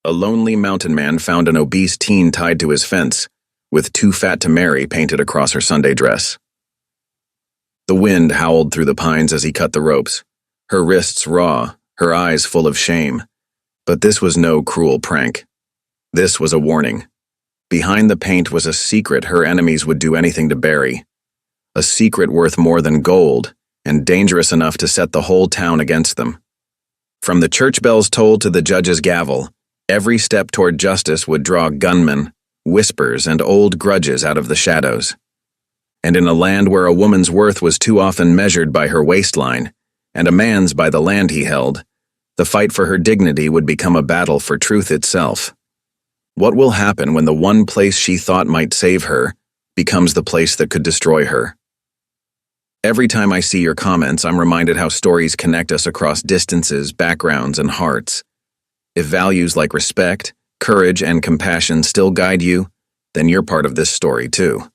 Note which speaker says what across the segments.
Speaker 1: a lonely mountain man found an obese teen tied to his fence, with "Too fat to marry" painted across her Sunday dress. The wind howled through the pines as he cut the ropes, her wrists raw, her eyes full of shame. But this was no cruel prank. This was a warning. Behind the paint was a secret her enemies would do anything to bury. A secret worth more than gold, and dangerous enough to set the whole town against them. From the church bell's toll to the judge's gavel, every step toward justice would draw gunmen, whispers, and old grudges out of the shadows. And in a land where a woman's worth was too often measured by her waistline, and a man's by the land he held, the fight for her dignity would become a battle for truth itself. What will happen when the one place she thought might save her becomes the place that could destroy her? Every time I see your comments, I'm reminded how stories connect us across distances, backgrounds, and hearts. If values like respect, courage, and compassion still guide you, then you're part of this story too.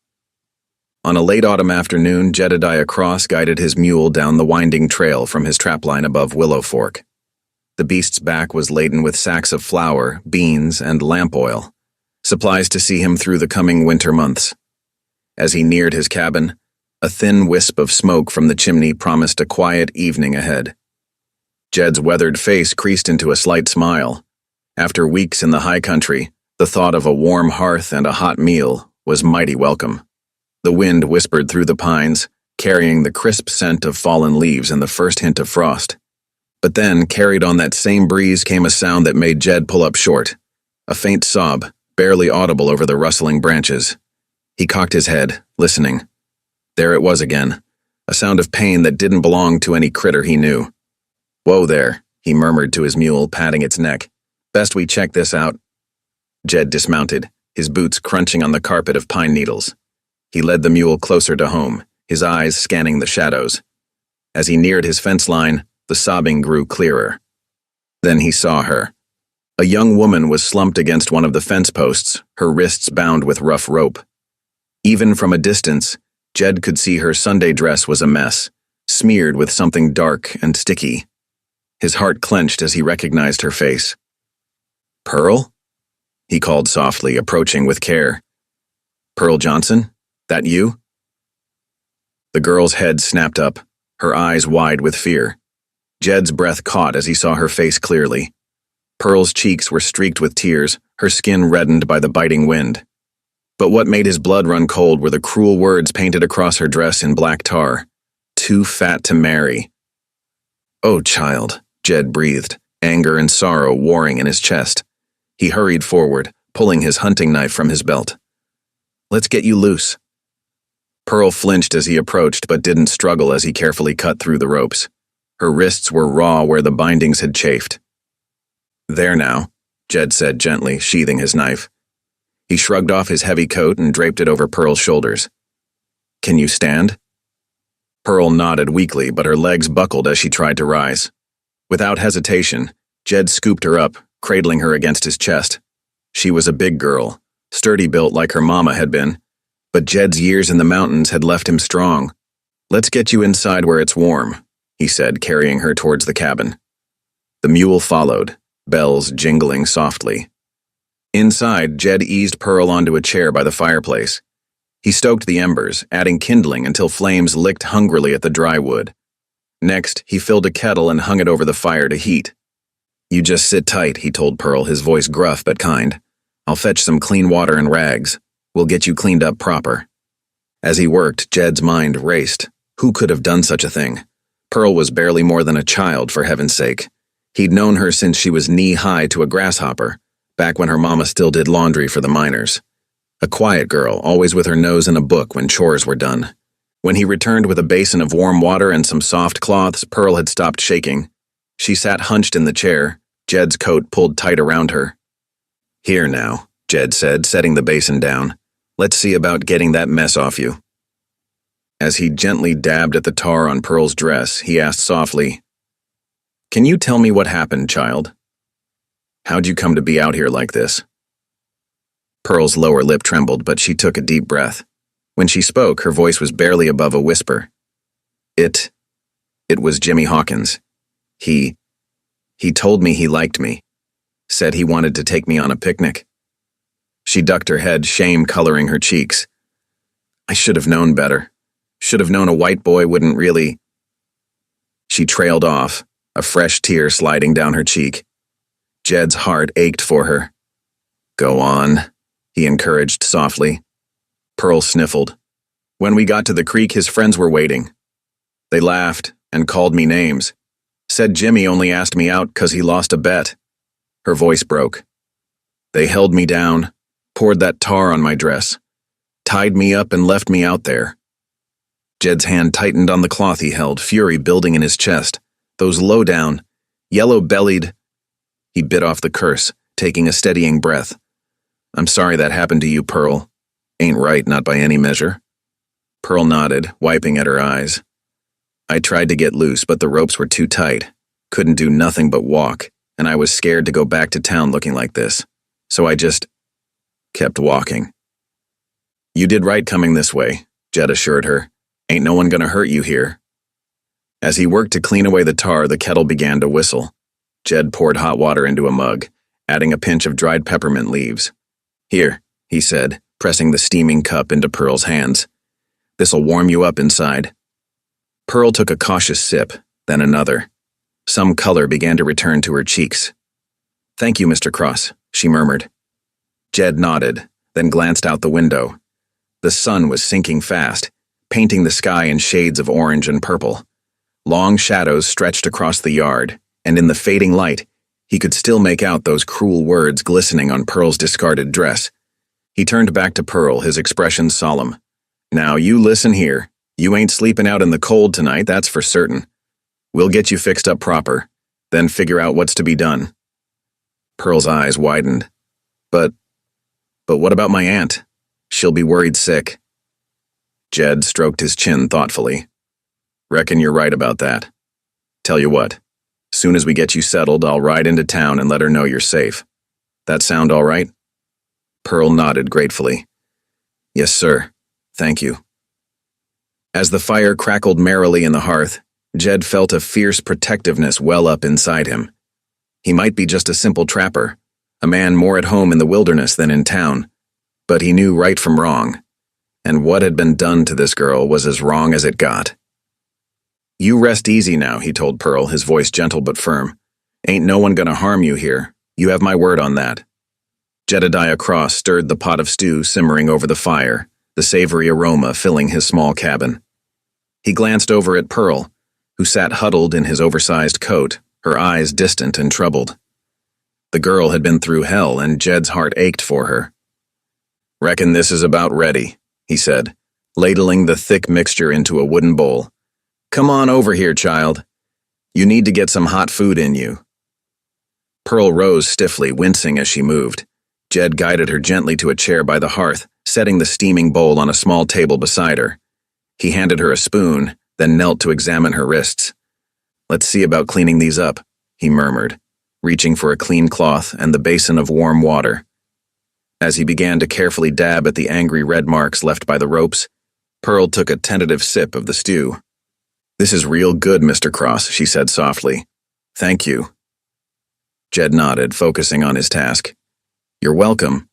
Speaker 1: On a late autumn afternoon, Jedediah Cross guided his mule down the winding trail from his trapline above Willow Fork. The beast's back was laden with sacks of flour, beans, and lamp oil, supplies to see him through the coming winter months. As he neared his cabin, a thin wisp of smoke from the chimney promised a quiet evening ahead. Jed's weathered face creased into a slight smile. After weeks in the high country, the thought of a warm hearth and a hot meal was mighty welcome. The wind whispered through the pines, carrying the crisp scent of fallen leaves and the first hint of frost. But then, carried on that same breeze, came a sound that made Jed pull up short. A faint sob, barely audible over the rustling branches. He cocked his head, listening. There it was again, a sound of pain that didn't belong to any critter he knew. "Whoa there," he murmured to his mule, patting its neck. "Best we check this out." Jed dismounted, his boots crunching on the carpet of pine needles. He led the mule closer to home, his eyes scanning the shadows. As he neared his fence line, the sobbing grew clearer. Then he saw her. A young woman was slumped against one of the fence posts, her wrists bound with rough rope. Even from a distance, Jed could see her Sunday dress was a mess, smeared with something dark and sticky. His heart clenched as he recognized her face. "Pearl?" he called softly, approaching with care. "Pearl Johnson? That you?" The girl's head snapped up, her eyes wide with fear. Jed's breath caught as he saw her face clearly. Pearl's cheeks were streaked with tears, her skin reddened by the biting wind. But what made his blood run cold were the cruel words painted across her dress in black tar. "Too fat to marry." "Oh, child," Jed breathed, anger and sorrow warring in his chest. He hurried forward, pulling his hunting knife from his belt. "Let's get you loose." Pearl flinched as he approached but didn't struggle as he carefully cut through the ropes. Her wrists were raw where the bindings had chafed. "There now," Jed said gently, sheathing his knife. He shrugged off his heavy coat and draped it over Pearl's shoulders. "Can you stand?" Pearl nodded weakly, but her legs buckled as she tried to rise. Without hesitation, Jed scooped her up, cradling her against his chest. She was a big girl, sturdy built like her mama had been, but Jed's years in the mountains had left him strong. "Let's get you inside where it's warm," he said, carrying her towards the cabin. The mule followed, bells jingling softly. Inside, Jed eased Pearl onto a chair by the fireplace. He stoked the embers, adding kindling until flames licked hungrily at the dry wood. Next, he filled a kettle and hung it over the fire to heat. "You just sit tight," he told Pearl, his voice gruff but kind. "I'll fetch some clean water and rags. We'll get you cleaned up proper." As he worked, Jed's mind raced. Who could have done such a thing? Pearl was barely more than a child, for heaven's sake. He'd known her since she was knee-high to a grasshopper, back when her mama still did laundry for the miners. A quiet girl, always with her nose in a book when chores were done. When he returned with a basin of warm water and some soft cloths, Pearl had stopped shaking. She sat hunched in the chair, Jed's coat pulled tight around her. "Here now," Jed said, setting the basin down. "Let's see about getting that mess off you." As he gently dabbed at the tar on Pearl's dress, he asked softly, "Can you tell me what happened, child? How'd you come to be out here like this?" Pearl's lower lip trembled, but she took a deep breath. When she spoke, her voice was barely above a whisper. It was Jimmy Hawkins. He told me he liked me. Said he wanted to take me on a picnic. She ducked her head, shame coloring her cheeks. I should have known better. Should have known a white boy wouldn't really... She trailed off, a fresh tear sliding down her cheek. Jed's heart ached for her. Go on, he encouraged softly. Pearl sniffled. When we got to the creek, his friends were waiting. They laughed and called me names. Said Jimmy only asked me out 'cause he lost a bet. Her voice broke. They held me down, poured that tar on my dress, tied me up and left me out there. Jed's hand tightened on the cloth he held, fury building in his chest. Those low-down, yellow-bellied... He bit off the curse, taking a steadying breath. I'm sorry that happened to you, Pearl. Ain't right, not by any measure. Pearl nodded, wiping at her eyes. I tried to get loose, but the ropes were too tight. Couldn't do nothing but walk, and I was scared to go back to town looking like this. So I just kept walking. You did right coming this way, Jed assured her. Ain't no one gonna hurt you here. As he worked to clean away the tar, the kettle began to whistle. Jed poured hot water into a mug, adding a pinch of dried peppermint leaves. Here, he said, pressing the steaming cup into Pearl's hands. This'll warm you up inside. Pearl took a cautious sip, then another. Some color began to return to her cheeks. Thank you, Mr. Cross, she murmured. Jed nodded, then glanced out the window. The sun was sinking fast, painting the sky in shades of orange and purple. Long shadows stretched across the yard, and in the fading light, he could still make out those cruel words glistening on Pearl's discarded dress. He turned back to Pearl, his expression solemn. Now, you listen here. You ain't sleeping out in the cold tonight, that's for certain. We'll get you fixed up proper, then figure out what's to be done. Pearl's eyes widened. But what about my aunt? She'll be worried sick. Jed stroked his chin thoughtfully. Reckon you're right about that. Tell you what, soon as we get you settled, I'll ride into town and let her know you're safe. That sound all right? Pearl nodded gratefully. Yes, sir. Thank you. As the fire crackled merrily in the hearth, Jed felt a fierce protectiveness well up inside him. He might be just a simple trapper, a man more at home in the wilderness than in town, but he knew right from wrong, and what had been done to this girl was as wrong as it got. You rest easy now, he told Pearl, his voice gentle but firm. Ain't no one gonna harm you here. You have my word on that. Jedediah Cross stirred the pot of stew simmering over the fire, the savory aroma filling his small cabin. He glanced over at Pearl, who sat huddled in his oversized coat, her eyes distant and troubled. The girl had been through hell, and Jed's heart ached for her. Reckon this is about ready, he said, ladling the thick mixture into a wooden bowl. Come on over here, child. You need to get some hot food in you. Pearl rose stiffly, wincing as she moved. Jed guided her gently to a chair by the hearth, setting the steaming bowl on a small table beside her. He handed her a spoon, then knelt to examine her wrists. Let's see about cleaning these up, he murmured, reaching for a clean cloth and the basin of warm water. As he began to carefully dab at the angry red marks left by the ropes, Pearl took a tentative sip of the stew. This is real good, Mr. Cross, she said softly. Thank you. Jed nodded, focusing on his task. You're welcome.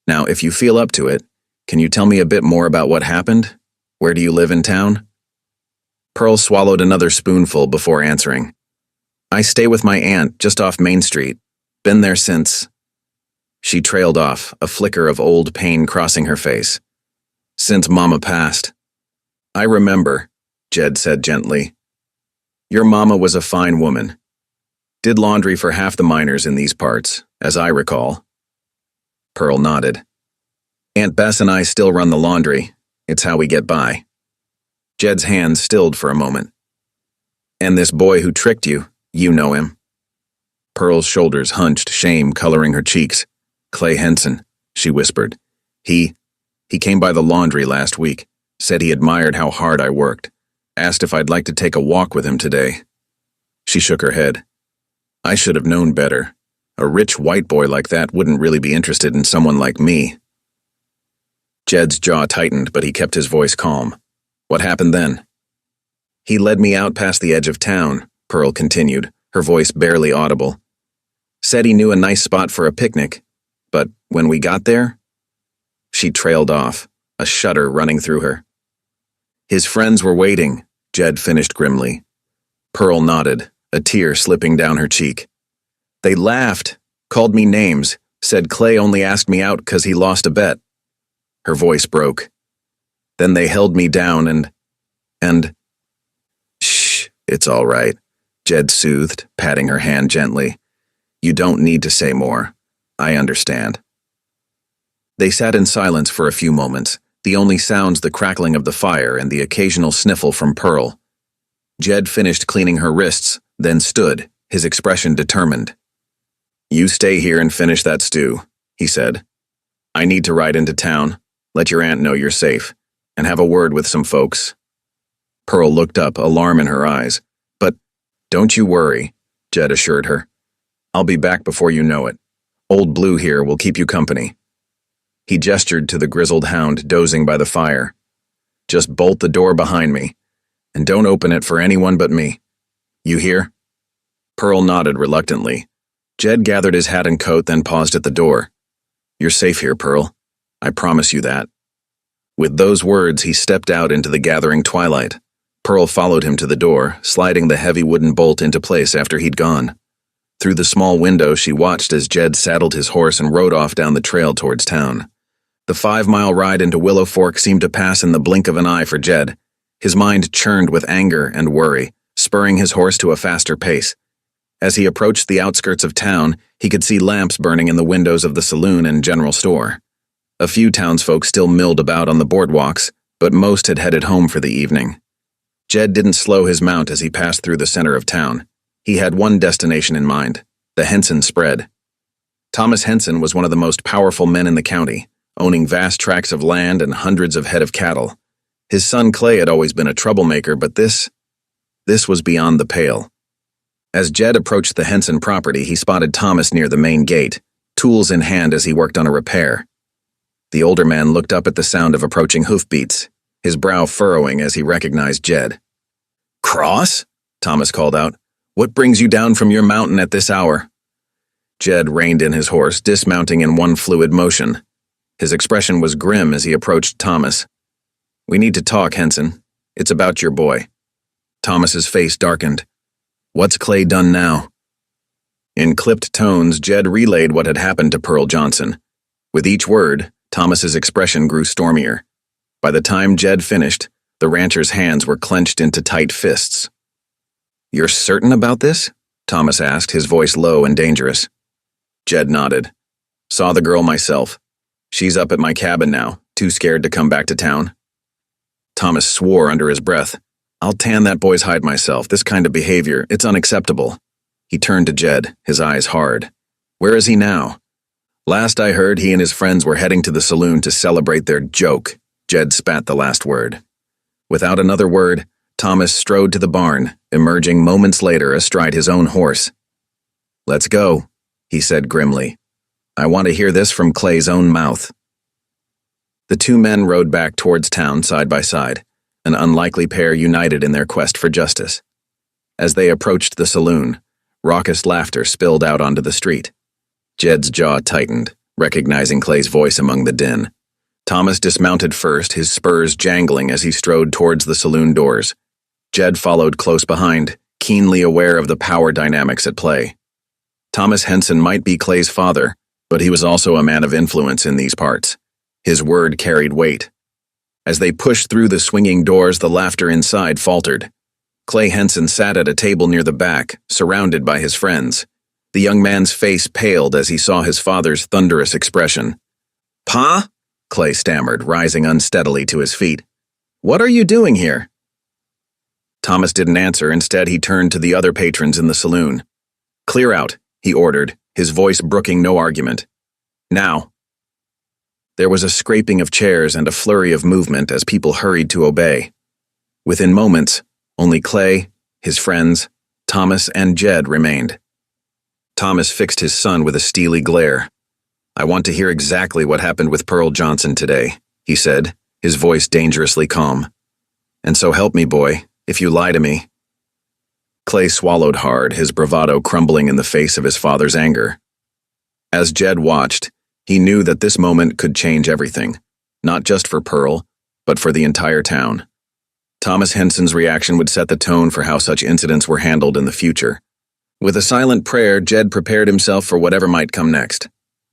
Speaker 1: Now, if you feel up to it, can you tell me a bit more about what happened? Where do you live in town? Pearl swallowed another spoonful before answering. I stay with my aunt just off Main Street. Been there since... She trailed off, a flicker of old pain crossing her face. Since Mama passed. I remember, Jed said gently. Your mama was a fine woman. Did laundry for half the miners in these parts, as I recall. Pearl nodded. Aunt Bess and I still run the laundry. It's how we get by. Jed's hands stilled for a moment. And this boy who tricked you, you know him. Pearl's shoulders hunched, shame coloring her cheeks. Clay Henson, she whispered. He came by the laundry last week, said he admired how hard I worked, asked if I'd like to take a walk with him today. She shook her head. I should have known better. A rich white boy like that wouldn't really be interested in someone like me. Jed's jaw tightened, but he kept his voice calm. What happened then? He led me out past the edge of town, Pearl continued, her voice barely audible. Said he knew a nice spot for a picnic, but when we got there, she trailed off, a shudder running through her. His friends were waiting, Jed finished grimly. Pearl nodded, a tear slipping down her cheek. They laughed, called me names, said Clay only asked me out 'cause he lost a bet. Her voice broke. Then they held me down and... Shh, it's all right, Jed soothed, patting her hand gently. You don't need to say more. I understand. They sat in silence for a few moments, the only sounds the crackling of the fire and the occasional sniffle from Pearl. Jed finished cleaning her wrists, then stood, his expression determined. You stay here and finish that stew, he said. I need to ride into town, let your aunt know you're safe, and have a word with some folks. Pearl looked up, alarm in her eyes. But don't you worry, Jed assured her. I'll be back before you know it. Old Blue here will keep you company. He gestured to the grizzled hound dozing by the fire. Just bolt the door behind me, and don't open it for anyone but me. You hear? Pearl nodded reluctantly. Jed gathered his hat and coat, then paused at the door. You're safe here, Pearl. I promise you that. With those words, he stepped out into the gathering twilight. Pearl followed him to the door, sliding the heavy wooden bolt into place after he'd gone. Through the small window, she watched as Jed saddled his horse and rode off down the trail towards town. The 5-mile ride into Willow Fork seemed to pass in the blink of an eye for Jed. His mind churned with anger and worry, spurring his horse to a faster pace. As he approached the outskirts of town, he could see lamps burning in the windows of the saloon and general store. A few townsfolk still milled about on the boardwalks, but most had headed home for the evening. Jed didn't slow his mount as he passed through the center of town. He had one destination in mind, the Henson spread. Thomas Henson was one of the most powerful men in the county, owning vast tracts of land and hundreds of head of cattle. His son Clay had always been a troublemaker, but this was beyond the pale. As Jed approached the Henson property, he spotted Thomas near the main gate, tools in hand as he worked on a repair. The older man looked up at the sound of approaching hoofbeats, his brow furrowing as he recognized Jed. Cross? Thomas called out. What brings you down from your mountain at this hour? Jed reined in his horse, dismounting in one fluid motion. His expression was grim as he approached Thomas. We need to talk, Henson. It's about your boy. Thomas's face darkened. What's Clay done now? In clipped tones, Jed relayed what had happened to Pearl Johnson. With each word, Thomas's expression grew stormier. By the time Jed finished, the rancher's hands were clenched into tight fists. You're certain about this? Thomas asked, his voice low and dangerous. Jed nodded. Saw the girl myself. She's up at my cabin now, too scared to come back to town. Thomas swore under his breath. I'll tan that boy's hide myself. This kind of behavior, it's unacceptable. He turned to Jed, his eyes hard. Where is he now? Last I heard, he and his friends were heading to the saloon to celebrate their joke. Jed spat the last word. Without another word, Thomas strode to the barn, emerging moments later astride his own horse. Let's go, he said grimly. I want to hear this from Clay's own mouth. The two men rode back towards town side by side, an unlikely pair united in their quest for justice. As they approached the saloon, raucous laughter spilled out onto the street. Jed's jaw tightened, recognizing Clay's voice among the din. Thomas dismounted first, his spurs jangling as he strode towards the saloon doors. Jed followed close behind, keenly aware of the power dynamics at play. Thomas Henson might be Clay's father, but he was also a man of influence in these parts. His word carried weight. As they pushed through the swinging doors, the laughter inside faltered. Clay Henson sat at a table near the back, surrounded by his friends. The young man's face paled as he saw his father's thunderous expression. Pa? Clay stammered, rising unsteadily to his feet. What are you doing here? Thomas didn't answer. Instead, he turned to the other patrons in the saloon. Clear out, he ordered, his voice brooking no argument. Now. There was a scraping of chairs and a flurry of movement as people hurried to obey. Within moments, only Clay, his friends, Thomas, and Jed remained. Thomas fixed his son with a steely glare. I want to hear exactly what happened with Pearl Johnson today, he said, his voice dangerously calm. And so help me, boy, if you lie to me. Clay swallowed hard, his bravado crumbling in the face of his father's anger. As Jed watched, he knew that this moment could change everything, not just for Pearl, but for the entire town. Thomas Henson's reaction would set the tone for how such incidents were handled in the future. With a silent prayer, Jed prepared himself for whatever might come next.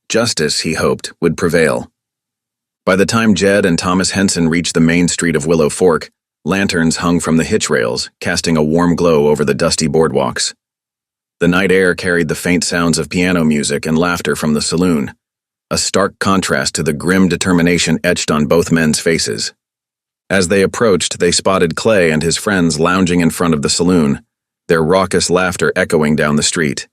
Speaker 1: Justice, he hoped, would prevail. By the time Jed and Thomas Henson reached the main street of Willow Fork, lanterns hung from the hitch rails, casting a warm glow over the dusty boardwalks. The night air carried the faint sounds of piano music and laughter from the saloon, a stark contrast to the grim determination etched on both men's faces. As they approached, they spotted Clay and his friends lounging in front of the saloon, their raucous laughter echoing down the street.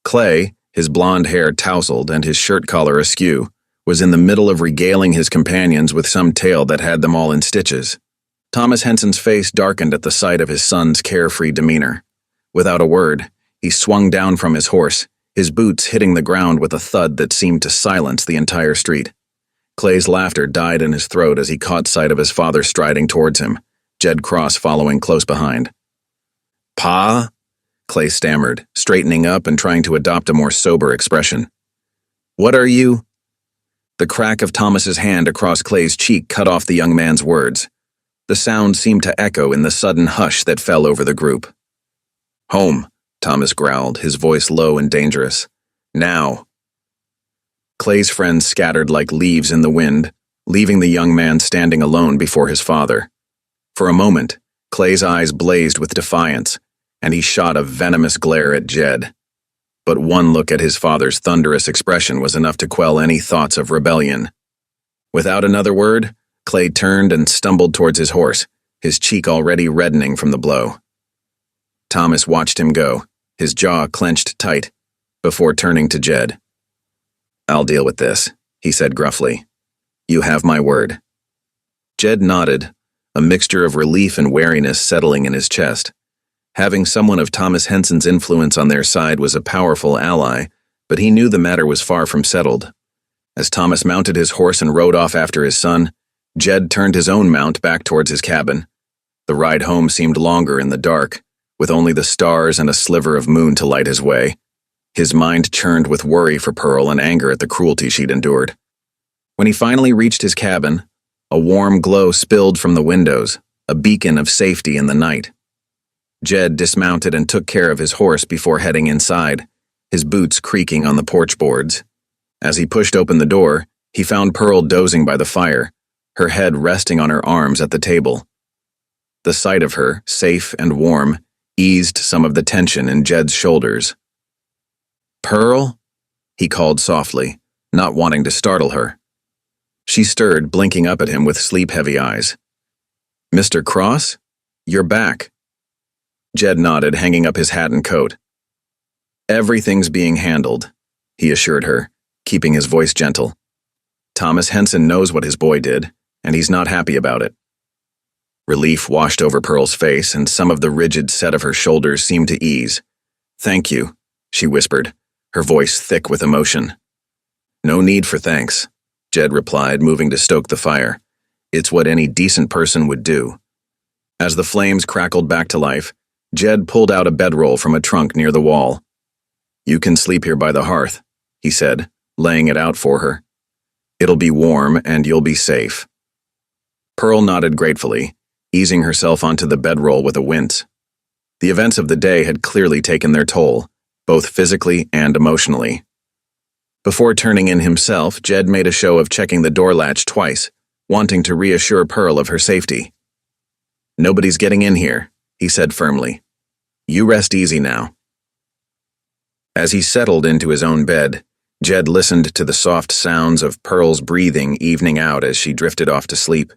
Speaker 1: Clay, his blonde hair tousled and his shirt collar askew, was in the middle of regaling his companions with some tale that had them all in stitches. Thomas Henson's face darkened at the sight of his son's carefree demeanor. Without a word, he swung down from his horse, his boots hitting the ground with a thud that seemed to silence the entire street. Clay's laughter died in his throat as he caught sight of his father striding towards him, Jed Cross following close behind. "Pa?" Clay stammered, straightening up and trying to adopt a more sober expression. "What are you?" The crack of Thomas's hand across Clay's cheek cut off the young man's words. The sound seemed to echo in the sudden hush that fell over the group. "Home," Thomas growled, his voice low and dangerous. "Now." Clay's friends scattered like leaves in the wind, leaving the young man standing alone before his father. For a moment, Clay's eyes blazed with defiance, and he shot a venomous glare at Jed. But one look at his father's thunderous expression was enough to quell any thoughts of rebellion. Without another word, Clay turned and stumbled towards his horse, his cheek already reddening from the blow. Thomas watched him go, his jaw clenched tight, before turning to Jed. "I'll deal with this," he said gruffly. "You have my word." Jed nodded, a mixture of relief and wariness settling in his chest. Having someone of Thomas Henson's influence on their side was a powerful ally, but he knew the matter was far from settled. As Thomas mounted his horse and rode off after his son, Jed turned his own mount back towards his cabin. The ride home seemed longer in the dark, with only the stars and a sliver of moon to light his way. His mind churned with worry for Pearl and anger at the cruelty she'd endured. When he finally reached his cabin, a warm glow spilled from the windows, a beacon of safety in the night. Jed dismounted and took care of his horse before heading inside, his boots creaking on the porch boards. As he pushed open the door, he found Pearl dozing by the fire, her head resting on her arms at the table. The sight of her, safe and warm, eased some of the tension in Jed's shoulders. "Pearl?" he called softly, not wanting to startle her. She stirred, blinking up at him with sleep-heavy eyes. "Mr. Cross? You're back." Jed nodded, hanging up his hat and coat. "Everything's being handled," he assured her, keeping his voice gentle. "Thomas Henson knows what his boy did, and he's not happy about it." Relief washed over Pearl's face, and some of the rigid set of her shoulders seemed to ease. "Thank you," she whispered, her voice thick with emotion. "No need for thanks," Jed replied, moving to stoke the fire. "It's what any decent person would do." As the flames crackled back to life, Jed pulled out a bedroll from a trunk near the wall. "You can sleep here by the hearth," he said, laying it out for her. "It'll be warm and you'll be safe." Pearl nodded gratefully, easing herself onto the bedroll with a wince. The events of the day had clearly taken their toll, both physically and emotionally. Before turning in himself, Jed made a show of checking the door latch twice, wanting to reassure Pearl of her safety. "Nobody's getting in here," he said firmly. "You rest easy now." As he settled into his own bed, Jed listened to the soft sounds of Pearl's breathing evening out as she drifted off to sleep.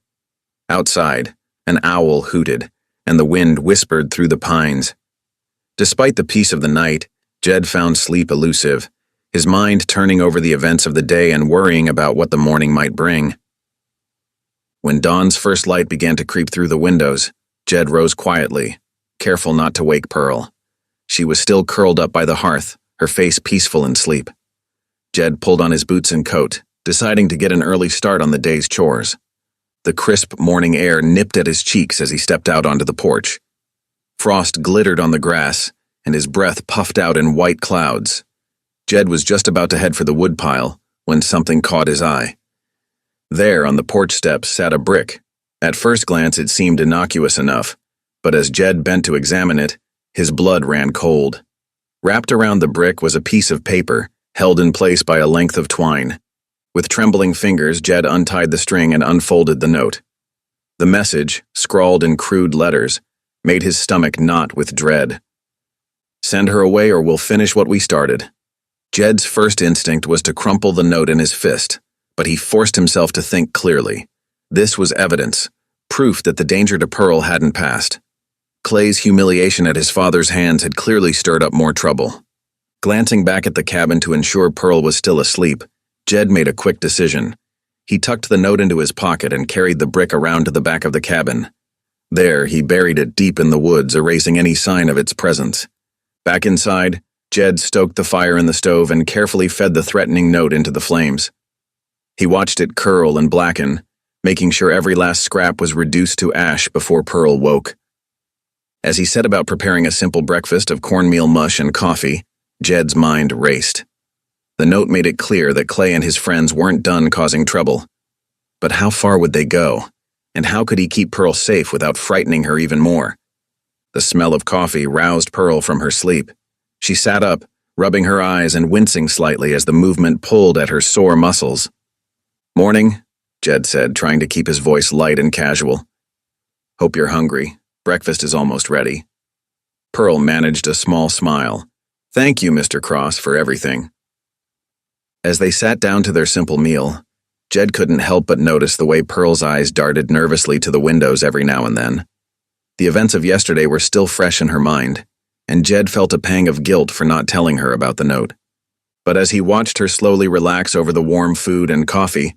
Speaker 1: Outside, an owl hooted, and the wind whispered through the pines. Despite the peace of the night, Jed found sleep elusive, his mind turning over the events of the day and worrying about what the morning might bring. When dawn's first light began to creep through the windows, Jed rose quietly, careful not to wake Pearl. She was still curled up by the hearth, her face peaceful in sleep. Jed pulled on his boots and coat, deciding to get an early start on the day's chores. The crisp morning air nipped at his cheeks as he stepped out onto the porch. Frost glittered on the grass, and his breath puffed out in white clouds. Jed was just about to head for the woodpile when something caught his eye. There, on the porch steps, sat a brick. At first glance, it seemed innocuous enough, but as Jed bent to examine it, his blood ran cold. Wrapped around the brick was a piece of paper, held in place by a length of twine. With trembling fingers, Jed untied the string and unfolded the note. The message, scrawled in crude letters, made his stomach knot with dread. "Send her away or we'll finish what we started." Jed's first instinct was to crumple the note in his fist, but he forced himself to think clearly. This was evidence, proof that the danger to Pearl hadn't passed. Clay's humiliation at his father's hands had clearly stirred up more trouble. Glancing back at the cabin to ensure Pearl was still asleep, Jed made a quick decision. He tucked the note into his pocket and carried the brick around to the back of the cabin. There, he buried it deep in the woods, erasing any sign of its presence. Back inside, Jed stoked the fire in the stove and carefully fed the threatening note into the flames. He watched it curl and blacken, making sure every last scrap was reduced to ash before Pearl woke. As he set about preparing a simple breakfast of cornmeal mush and coffee, Jed's mind raced. The note made it clear that Clay and his friends weren't done causing trouble. But how far would they go? And how could he keep Pearl safe without frightening her even more? The smell of coffee roused Pearl from her sleep. She sat up, rubbing her eyes and wincing slightly as the movement pulled at her sore muscles. "Morning," Jed said, trying to keep his voice light and casual. "Hope you're hungry. Breakfast is almost ready." Pearl managed a small smile. "Thank you, Mr. Cross, for everything." As they sat down to their simple meal, Jed couldn't help but notice the way Pearl's eyes darted nervously to the windows every now and then. The events of yesterday were still fresh in her mind, and Jed felt a pang of guilt for not telling her about the note. But as he watched her slowly relax over the warm food and coffee,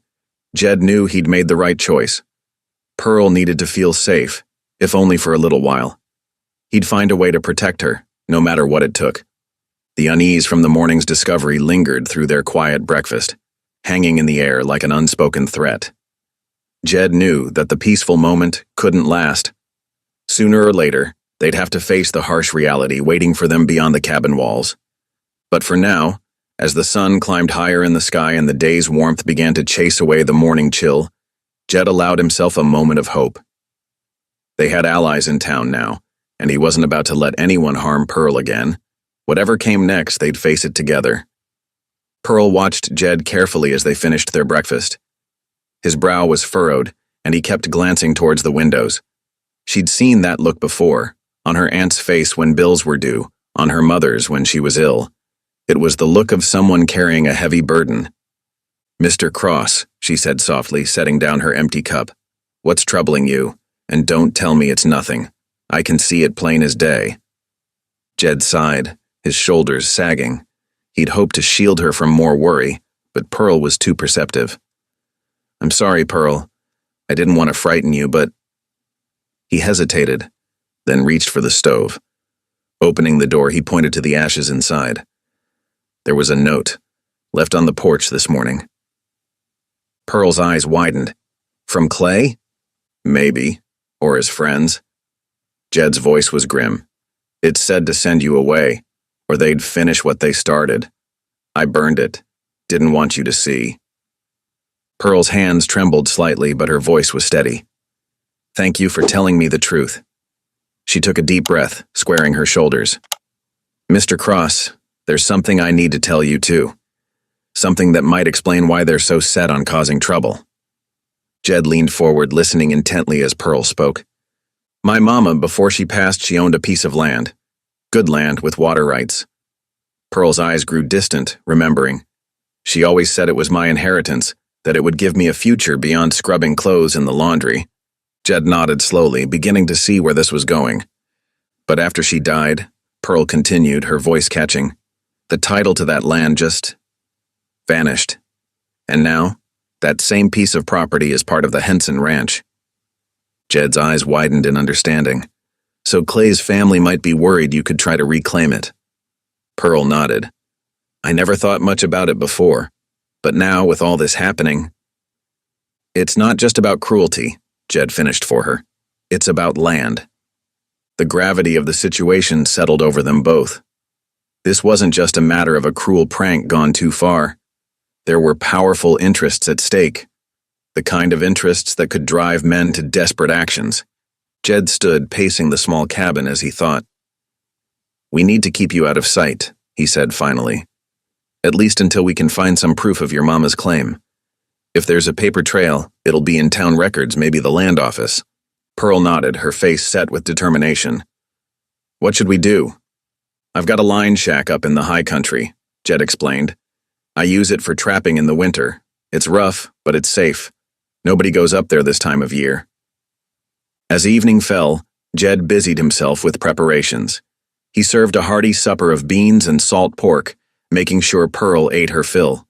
Speaker 1: Jed knew he'd made the right choice. Pearl needed to feel safe, if only for a little while. He'd find a way to protect her, no matter what it took. The unease from the morning's discovery lingered through their quiet breakfast, hanging in the air like an unspoken threat. Jed knew that the peaceful moment couldn't last. Sooner or later, they'd have to face the harsh reality waiting for them beyond the cabin walls. But for now, as the sun climbed higher in the sky and the day's warmth began to chase away the morning chill, Jed allowed himself a moment of hope. They had allies in town now, and he wasn't about to let anyone harm Pearl again. Whatever came next, they'd face it together. Pearl watched Jed carefully as they finished their breakfast. His brow was furrowed, and he kept glancing towards the windows. She'd seen that look before, on her aunt's face when bills were due, on her mother's when she was ill. It was the look of someone carrying a heavy burden. "Mr. Cross," she said softly, setting down her empty cup. "What's troubling you? And don't tell me it's nothing. I can see it plain as day." Jed sighed, his shoulders sagging. He'd hoped to shield her from more worry, but Pearl was too perceptive. "I'm sorry, Pearl. I didn't want to frighten you, but—" He hesitated, then reached for the stove. Opening the door, he pointed to the ashes inside. There was a note, left on the porch this morning. Pearl's eyes widened. From Clay? Maybe. Or his friends. Jed's voice was grim. "It said to send you away, or they'd finish what they started. I burned it. Didn't want you to see." Pearl's hands trembled slightly, but her voice was steady. "Thank you for telling me the truth." She took a deep breath, squaring her shoulders. "Mr. Cross, there's something I need to tell you too. Something that might explain why they're so set on causing trouble." Jed leaned forward, listening intently as Pearl spoke. "My mama, before she passed, she owned a piece of land. Good land with water rights." Pearl's eyes grew distant, remembering. "She always said it was my inheritance, that it would give me a future beyond scrubbing clothes in the laundry." Jed nodded slowly, beginning to see where this was going. "But after she died," Pearl continued, her voice catching, "the title to that land just vanished. And now, that same piece of property is part of the Henson Ranch." Jed's eyes widened in understanding. "So Clay's family might be worried you could try to reclaim it." Pearl nodded. "I never thought much about it before, but now with all this happening—" "It's not just about cruelty," Jed finished for her. "It's about land." The gravity of the situation settled over them both. This wasn't just a matter of a cruel prank gone too far. There were powerful interests at stake, the kind of interests that could drive men to desperate actions. Jed stood pacing the small cabin as he thought. "We need to keep you out of sight," he said finally. "At least until we can find some proof of your mama's claim. If there's a paper trail, it'll be in town records, maybe the land office." Pearl nodded, her face set with determination. "What should we do?" "I've got a line shack up in the high country," Jed explained. "I use it for trapping in the winter. It's rough, but it's safe. Nobody goes up there this time of year." As evening fell, Jed busied himself with preparations. He served a hearty supper of beans and salt pork, making sure Pearl ate her fill.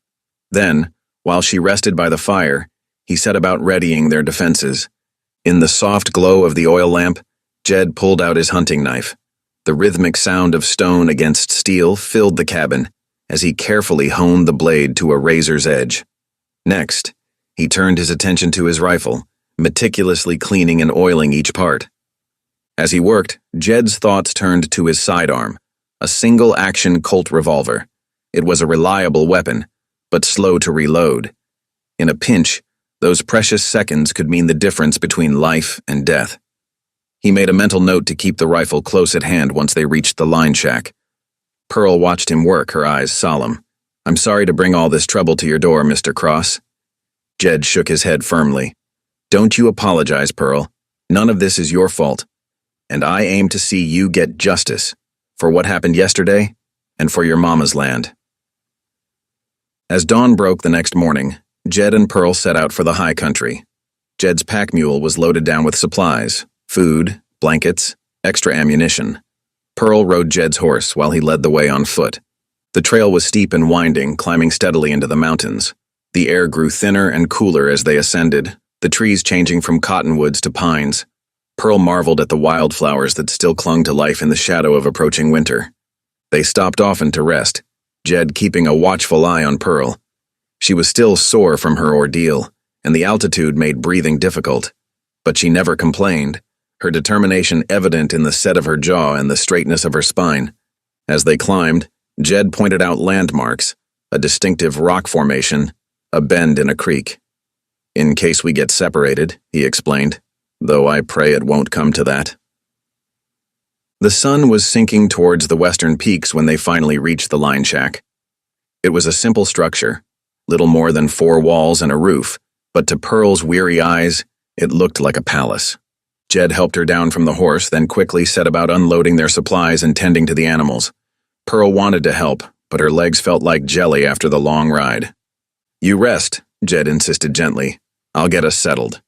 Speaker 1: Then, while she rested by the fire, he set about readying their defenses. In the soft glow of the oil lamp, Jed pulled out his hunting knife. The rhythmic sound of stone against steel filled the cabin as he carefully honed the blade to a razor's edge. Next, he turned his attention to his rifle, meticulously cleaning and oiling each part. As he worked, Jed's thoughts turned to his sidearm, a single-action Colt revolver. It was a reliable weapon, but slow to reload. In a pinch, those precious seconds could mean the difference between life and death. He made a mental note to keep the rifle close at hand once they reached the line shack. Pearl watched him work, her eyes solemn. "I'm sorry to bring all this trouble to your door, Mr. Cross." Jed shook his head firmly. "Don't you apologize, Pearl. None of this is your fault. And I aim to see you get justice for what happened yesterday and for your mama's land." As dawn broke the next morning, Jed and Pearl set out for the high country. Jed's pack mule was loaded down with supplies, food, blankets, extra ammunition. Pearl rode Jed's horse while he led the way on foot. The trail was steep and winding, climbing steadily into the mountains. The air grew thinner and cooler as they ascended, the trees changing from cottonwoods to pines. Pearl marveled at the wildflowers that still clung to life in the shadow of approaching winter. They stopped often to rest, Jed keeping a watchful eye on Pearl. She was still sore from her ordeal, and the altitude made breathing difficult. But she never complained, her determination evident in the set of her jaw and the straightness of her spine. As they climbed, Jed pointed out landmarks, a distinctive rock formation, a bend in a creek. "In case we get separated," he explained, "though I pray it won't come to that." The sun was sinking towards the western peaks when they finally reached the line shack. It was a simple structure, little more than 4 walls and a roof, but to Pearl's weary eyes, it looked like a palace. Jed helped her down from the horse, then quickly set about unloading their supplies and tending to the animals. Pearl wanted to help, but her legs felt like jelly after the long ride. "You rest," Jed insisted gently. "I'll get us settled."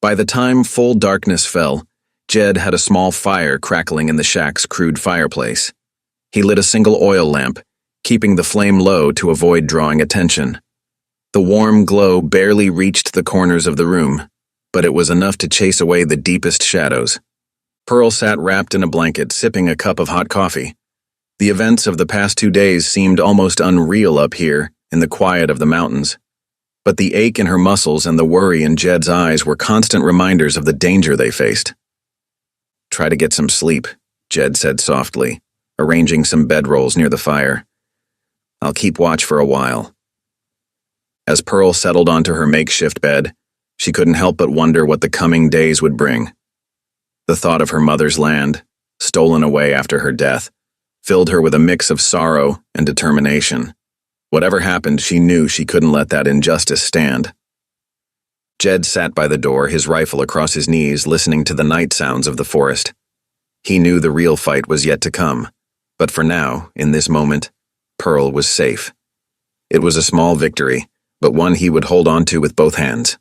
Speaker 1: By the time full darkness fell, Jed had a small fire crackling in the shack's crude fireplace. He lit a single oil lamp, keeping the flame low to avoid drawing attention. The warm glow barely reached the corners of the room, but it was enough to chase away the deepest shadows. Pearl sat wrapped in a blanket, sipping a cup of hot coffee. The events of the past 2 days seemed almost unreal up here, in the quiet of the mountains. But the ache in her muscles and the worry in Jed's eyes were constant reminders of the danger they faced. "Try to get some sleep," Jed said softly, arranging some bedrolls near the fire. "I'll keep watch for a while." As Pearl settled onto her makeshift bed, she couldn't help but wonder what the coming days would bring. The thought of her mother's land, stolen away after her death, filled her with a mix of sorrow and determination. Whatever happened, she knew she couldn't let that injustice stand. Jed sat by the door, his rifle across his knees, listening to the night sounds of the forest. He knew the real fight was yet to come, but for now, in this moment, Pearl was safe. It was a small victory, but one he would hold on to with both hands.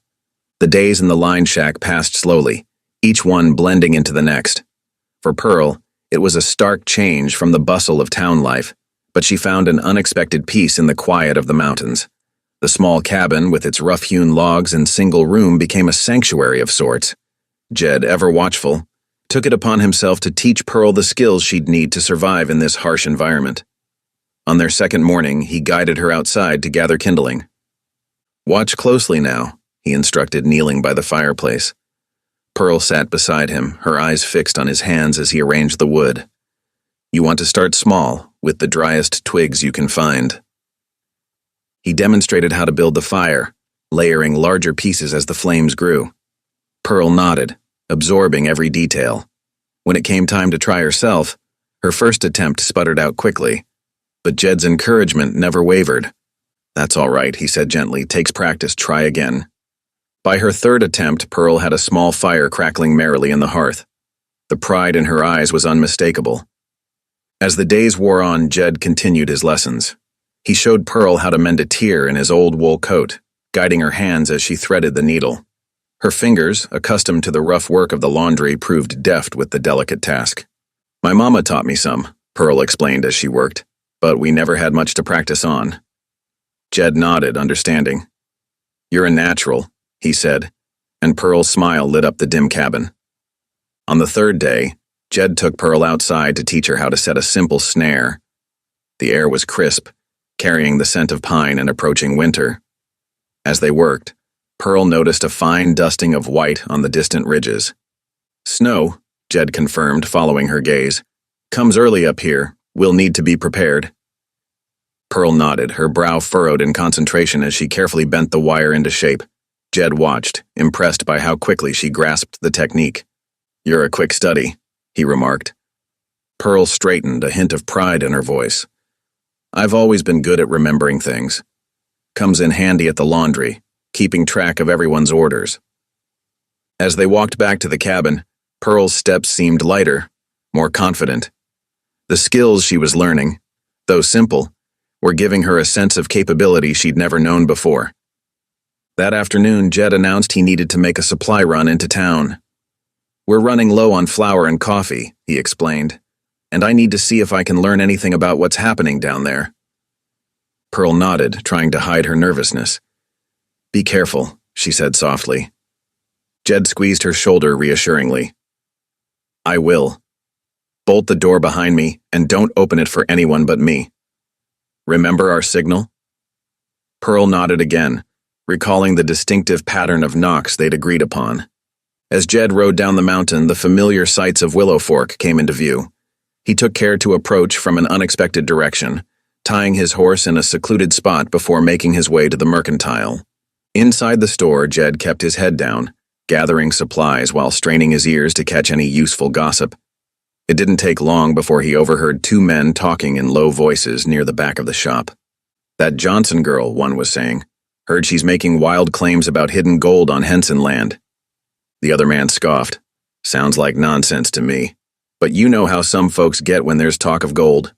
Speaker 1: The days in the line shack passed slowly, each one blending into the next. For Pearl, it was a stark change from the bustle of town life, but she found an unexpected peace in the quiet of the mountains. The small cabin, with its rough-hewn logs and single room, became a sanctuary of sorts. Jed, ever watchful, took it upon himself to teach Pearl the skills she'd need to survive in this harsh environment. On their second morning, he guided her outside to gather kindling. "Watch closely now," he instructed, kneeling by the fireplace. Pearl sat beside him, her eyes fixed on his hands as he arranged the wood. You want to start small, with the driest twigs you can find. He demonstrated how to build the fire, layering larger pieces as the flames grew. Pearl nodded, absorbing every detail. When it came time to try herself, her first attempt sputtered out quickly, but Jed's encouragement never wavered. That's all right, he said gently. Takes practice, try again. By her third attempt, Pearl had a small fire crackling merrily in the hearth. The pride in her eyes was unmistakable. As the days wore on, Jed continued his lessons. He showed Pearl how to mend a tear in his old wool coat, guiding her hands as she threaded the needle. Her fingers, accustomed to the rough work of the laundry, proved deft with the delicate task. My mama taught me some, Pearl explained as she worked, but we never had much to practice on. Jed nodded, understanding. You're a natural, he said, and Pearl's smile lit up the dim cabin. On the third day, Jed took Pearl outside to teach her how to set a simple snare. The air was crisp, carrying the scent of pine and approaching winter. As they worked, Pearl noticed a fine dusting of white on the distant ridges. Snow, Jed confirmed, following her gaze. Comes early up here. We'll need to be prepared. Pearl nodded, her brow furrowed in concentration as she carefully bent the wire into shape. Jed watched, impressed by how quickly she grasped the technique. You're a quick study, he remarked. Pearl straightened, a hint of pride in her voice. I've always been good at remembering things. Comes in handy at the laundry, keeping track of everyone's orders. As they walked back to the cabin, Pearl's steps seemed lighter, more confident. The skills she was learning, though simple, were giving her a sense of capability she'd never known before. That afternoon, Jed announced he needed to make a supply run into town. We're running low on flour and coffee, he explained, and I need to see if I can learn anything about what's happening down there. Pearl nodded, trying to hide her nervousness. Be careful, she said softly. Jed squeezed her shoulder reassuringly. I will. Bolt the door behind me and don't open it for anyone but me. Remember our signal? Pearl nodded again, recalling the distinctive pattern of knocks they'd agreed upon. As Jed rode down the mountain, the familiar sights of Willow Fork came into view. He took care to approach from an unexpected direction, tying his horse in a secluded spot before making his way to the mercantile. Inside the store, Jed kept his head down, gathering supplies while straining his ears to catch any useful gossip. It didn't take long before he overheard two men talking in low voices near the back of the shop. That Johnson girl, one was saying. Heard she's making wild claims about hidden gold on Henson land. The other man scoffed. Sounds like nonsense to me. But you know how some folks get when there's talk of gold.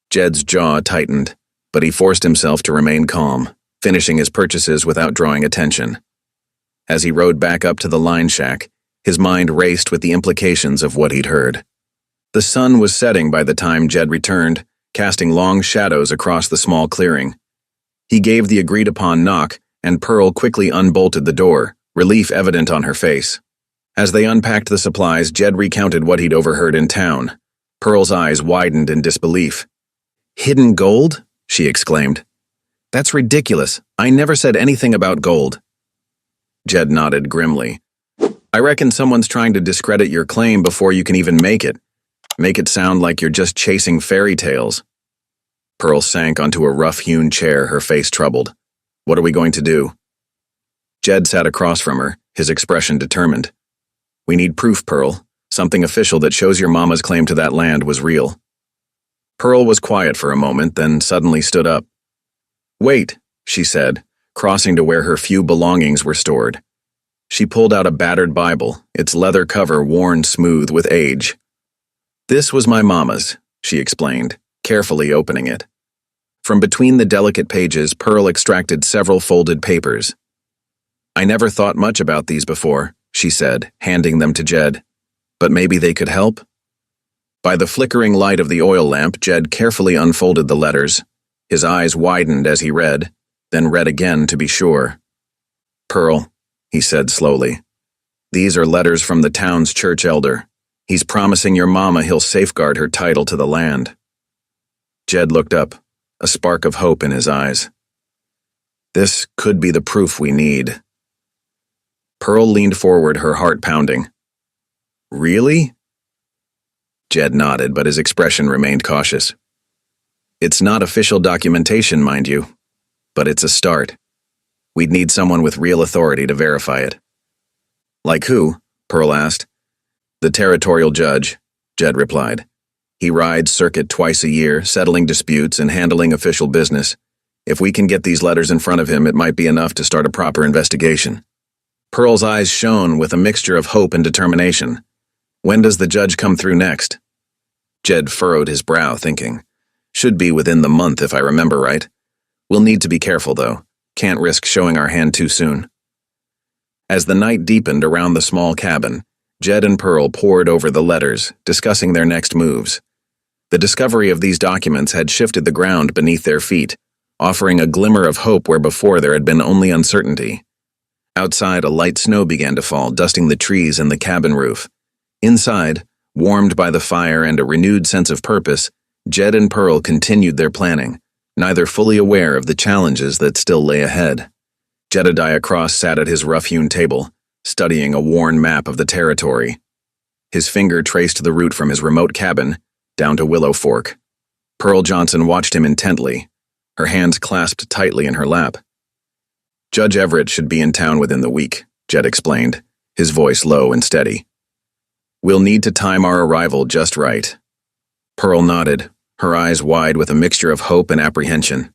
Speaker 1: Jed's jaw tightened, but he forced himself to remain calm, finishing his purchases without drawing attention. As he rode back up to the line shack, his mind raced with the implications of what he'd heard. The sun was setting by the time Jed returned, casting long shadows across the small clearing. He gave the agreed-upon knock, and Pearl quickly unbolted the door, relief evident on her face. As they unpacked the supplies, Jed recounted what he'd overheard in town. Pearl's eyes widened in disbelief. Hidden gold? She exclaimed. That's ridiculous. I never said anything about gold. Jed nodded grimly. I reckon someone's trying to discredit your claim before you can even make it. Make it sound like you're just chasing fairy tales. Pearl sank onto a rough-hewn chair, her face troubled. What are we going to do? Jed sat across from her, his expression determined. We need proof, Pearl. Something official that shows your mama's claim to that land was real. Pearl was quiet for a moment, then suddenly stood up. Wait, she said, crossing to where her few belongings were stored. She pulled out a battered Bible, its leather cover worn smooth with age. This was my mama's, she explained, carefully opening it. From between the delicate pages, Pearl extracted several folded papers. I never thought much about these before, she said, handing them to Jed. But maybe they could help? By the flickering light of the oil lamp, Jed carefully unfolded the letters. His eyes widened as he read, then read again to be sure. Pearl, he said slowly, these are letters from the town's church elder. He's promising your mama he'll safeguard her title to the land. Jed looked up, a spark of hope in his eyes. This could be the proof we need. Pearl leaned forward, her heart pounding. Really? Jed nodded, but his expression remained cautious. It's not official documentation, mind you, but it's a start. We'd need someone with real authority to verify it. Like who? Pearl asked. The territorial judge, Jed replied. He rides circuit twice a year, settling disputes and handling official business. If we can get these letters in front of him, it might be enough to start a proper investigation. Pearl's eyes shone with a mixture of hope and determination. When does the judge come through next? Jed furrowed his brow, thinking. Should be within the month, if I remember right. We'll need to be careful, though. Can't risk showing our hand too soon. As the night deepened around the small cabin, Jed and Pearl pored over the letters, discussing their next moves. The discovery of these documents had shifted the ground beneath their feet, offering a glimmer of hope where before there had been only uncertainty. Outside, a light snow began to fall, dusting the trees and the cabin roof. Inside, warmed by the fire and a renewed sense of purpose, Jed and Pearl continued their planning, neither fully aware of the challenges that still lay ahead. Jedediah Cross sat at his rough-hewn table, studying a worn map of the territory. His finger traced the route from his remote cabin down to Willow Fork. Pearl Johnson watched him intently, her hands clasped tightly in her lap. Judge Everett should be in town within the week, Jed explained, his voice low and steady. We'll need to time our arrival just right. Pearl nodded, her eyes wide with a mixture of hope and apprehension.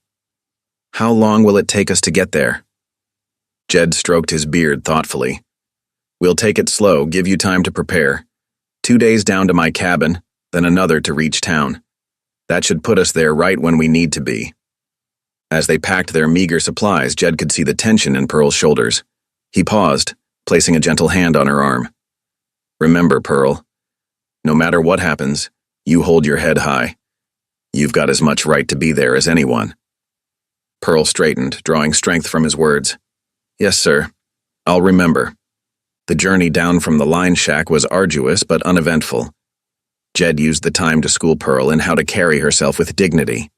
Speaker 1: How long will it take us to get there? Jed stroked his beard thoughtfully. We'll take it slow, give you time to prepare. 2 days down to my cabin, then another to reach town. That should put us there right when we need to be. As they packed their meager supplies, Jed could see the tension in Pearl's shoulders. He paused, placing a gentle hand on her arm. Remember, Pearl, no matter what happens, you hold your head high. You've got as much right to be there as anyone. Pearl straightened, drawing strength from his words. Yes, sir. I'll remember. The journey down from the line shack was arduous but uneventful. Jed used the time to school Pearl in how to carry herself with dignity.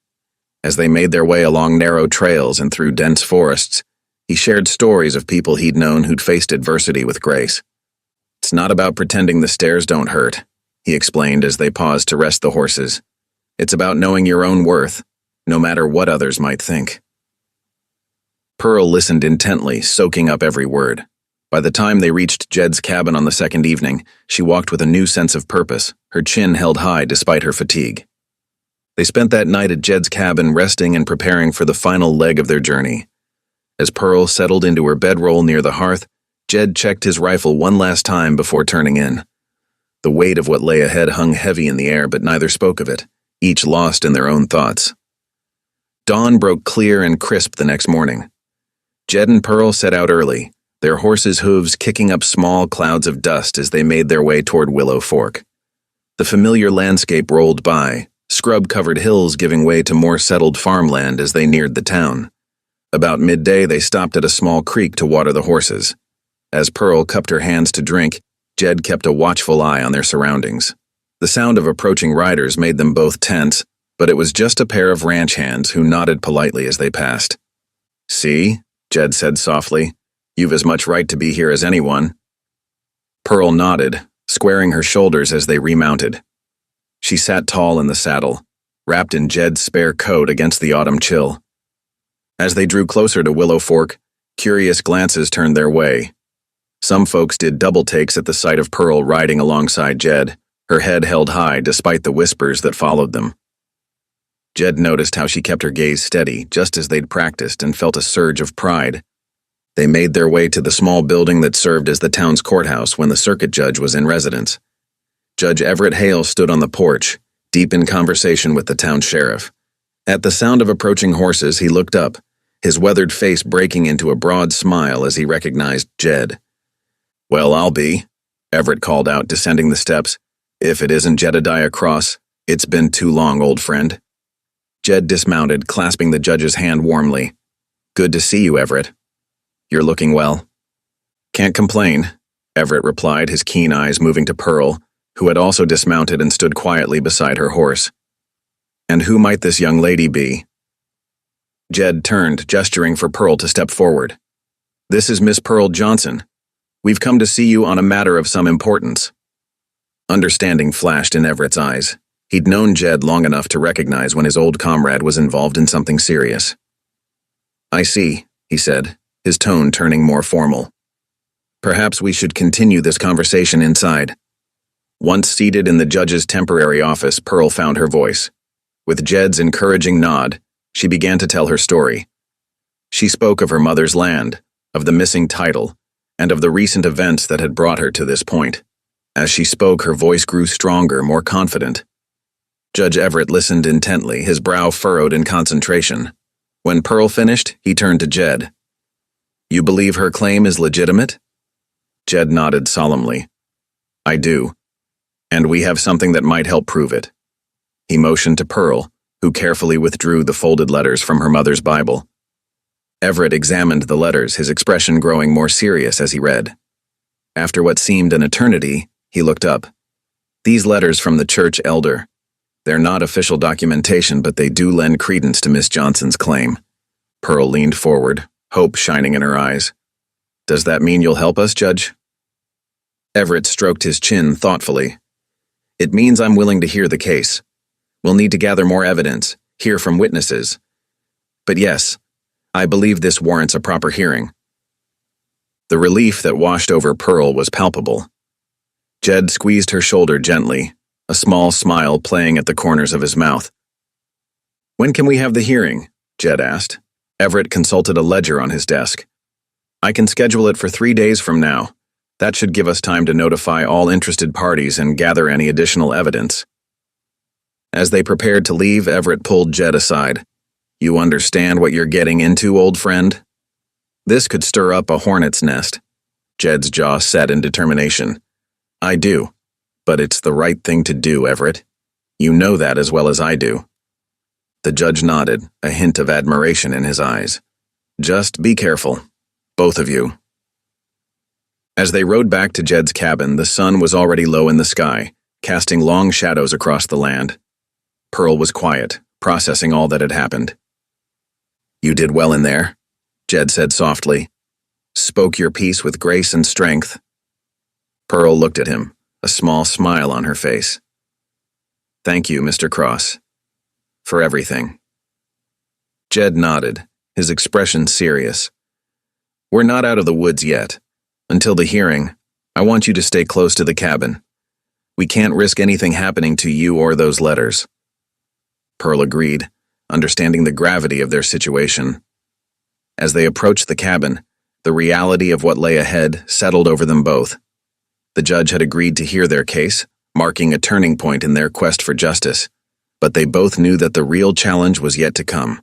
Speaker 1: As they made their way along narrow trails and through dense forests, he shared stories of people he'd known who'd faced adversity with grace. It's not about pretending the stairs don't hurt, he explained as they paused to rest the horses. It's about knowing your own worth, no matter what others might think. Pearl listened intently, soaking up every word. By the time they reached Jed's cabin on the second evening, she walked with a new sense of purpose, her chin held high despite her fatigue. They spent that night at Jed's cabin resting and preparing for the final leg of their journey. As Pearl settled into her bedroll near the hearth, Jed checked his rifle one last time before turning in. The weight of what lay ahead hung heavy in the air, but neither spoke of it, each lost in their own thoughts. Dawn broke clear and crisp the next morning. Jed and Pearl set out early, their horses' hooves kicking up small clouds of dust as they made their way toward Willow Fork. The familiar landscape rolled by, scrub-covered hills giving way to more settled farmland as they neared the town. About midday, they stopped at a small creek to water the horses. As Pearl cupped her hands to drink, Jed kept a watchful eye on their surroundings. The sound of approaching riders made them both tense, but it was just a pair of ranch hands who nodded politely as they passed. See? Jed said softly. You've as much right to be here as anyone. Pearl nodded, squaring her shoulders as they remounted. She sat tall in the saddle, wrapped in Jed's spare coat against the autumn chill. As they drew closer to Willow Fork, curious glances turned their way. Some folks did double takes at the sight of Pearl riding alongside Jed, her head held high despite the whispers that followed them. Jed noticed how she kept her gaze steady, just as they'd practiced, and felt a surge of pride. They made their way to the small building that served as the town's courthouse when the circuit judge was in residence. Judge Everett Hale stood on the porch, deep in conversation with the town sheriff. At the sound of approaching horses, he looked up, his weathered face breaking into a broad smile as he recognized Jed. Well, I'll be, Everett called out, descending the steps. If it isn't Jedediah Cross, it's been too long, old friend. Jed dismounted, clasping the judge's hand warmly. Good to see you, Everett. You're looking well. Can't complain, Everett replied, his keen eyes moving to Pearl, who had also dismounted and stood quietly beside her horse. And who might this young lady be? Jed turned, gesturing for Pearl to step forward. This is Miss Pearl Johnson. We've come to see you on a matter of some importance." Understanding flashed in Everett's eyes. He'd known Jed long enough to recognize when his old comrade was involved in something serious. "I see," he said, his tone turning more formal. "Perhaps we should continue this conversation inside." Once seated in the judge's temporary office, Pearl found her voice. With Jed's encouraging nod, she began to tell her story. She spoke of her mother's land, of the missing title, and of the recent events that had brought her to this point. As she spoke, her voice grew stronger, more confident. Judge Everett listened intently, his brow furrowed in concentration. When Pearl finished, he turned to Jed. "You believe her claim is legitimate?" Jed nodded solemnly. "I do. And we have something that might help prove it." He motioned to Pearl, who carefully withdrew the folded letters from her mother's Bible. Everett examined the letters, his expression growing more serious as he read. After what seemed an eternity, he looked up. "These letters from the church elder. They're not official documentation, but they do lend credence to Miss Johnson's claim." Pearl leaned forward, hope shining in her eyes. "Does that mean you'll help us, Judge?" Everett stroked his chin thoughtfully. "It means I'm willing to hear the case. We'll need to gather more evidence, hear from witnesses. But yes, I believe this warrants a proper hearing." The relief that washed over Pearl was palpable. Jed squeezed her shoulder gently, a small smile playing at the corners of his mouth. "When can we have the hearing?" Jed asked. Everett consulted a ledger on his desk. "I can schedule it for 3 days from now. That should give us time to notify all interested parties and gather any additional evidence." As they prepared to leave, Everett pulled Jed aside. "You understand what you're getting into, old friend? This could stir up a hornet's nest." Jed's jaw set in determination. "I do, but it's the right thing to do, Everett. You know that as well as I do." The judge nodded, a hint of admiration in his eyes. "Just be careful, both of you." As they rode back to Jed's cabin, the sun was already low in the sky, casting long shadows across the land. Pearl was quiet, processing all that had happened. "You did well in there," Jed said softly. "Spoke your piece with grace and strength." Pearl looked at him, a small smile on her face. "Thank you, Mr. Cross, for everything." Jed nodded, his expression serious. "We're not out of the woods yet. Until the hearing, I want you to stay close to the cabin. We can't risk anything happening to you or those letters." Pearl agreed, understanding the gravity of their situation. As they approached the cabin, the reality of what lay ahead settled over them both. The judge had agreed to hear their case, marking a turning point in their quest for justice, but they both knew that the real challenge was yet to come.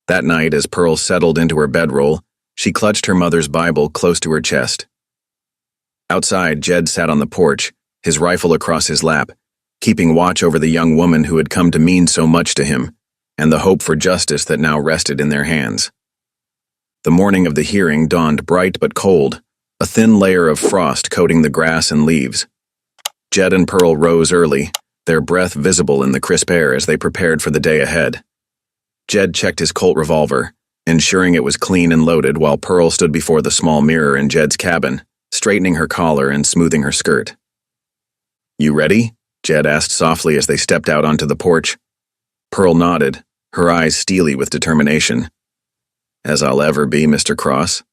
Speaker 1: That night, as Pearl settled into her bedroll, she clutched her mother's Bible close to her chest. Outside, Jed sat on the porch, his rifle across his lap, keeping watch over the young woman who had come to mean so much to him, and the hope for justice that now rested in their hands. The morning of the hearing dawned bright but cold, a thin layer of frost coating the grass and leaves. Jed and Pearl rose early, their breath visible in the crisp air as they prepared for the day ahead. Jed checked his Colt revolver, ensuring it was clean and loaded while Pearl stood before the small mirror in Jed's cabin, straightening her collar and smoothing her skirt. "You ready?" Jed asked softly as they stepped out onto the porch. Pearl nodded, her eyes steely with determination. "As I'll ever be, Mr. Cross."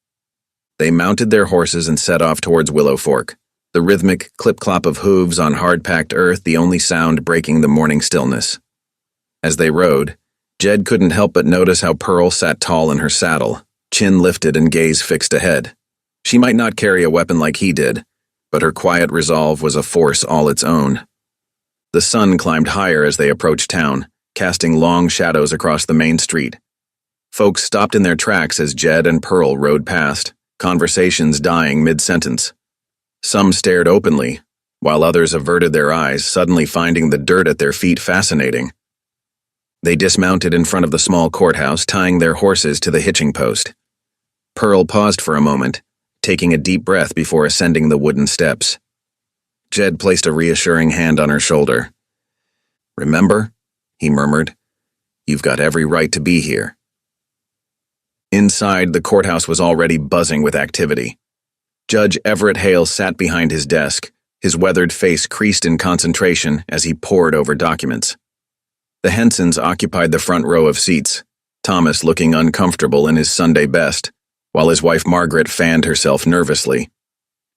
Speaker 1: They mounted their horses and set off towards Willow Fork, the rhythmic clip-clop of hooves on hard-packed earth the only sound breaking the morning stillness. As they rode, Jed couldn't help but notice how Pearl sat tall in her saddle, chin lifted and gaze fixed ahead. She might not carry a weapon like he did, but her quiet resolve was a force all its own. The sun climbed higher as they approached town, casting long shadows across the main street. Folks stopped in their tracks as Jed and Pearl rode past, conversations dying mid-sentence. Some stared openly, while others averted their eyes, suddenly finding the dirt at their feet fascinating. They dismounted in front of the small courthouse, tying their horses to the hitching post. Pearl paused for a moment, taking a deep breath before ascending the wooden steps. Jed placed a reassuring hand on her shoulder. "Remember," he murmured, "you've got every right to be here." Inside, the courthouse was already buzzing with activity. Judge Everett Hale sat behind his desk, his weathered face creased in concentration as he pored over documents. The Hensons occupied the front row of seats, Thomas looking uncomfortable in his Sunday best, while his wife Margaret fanned herself nervously.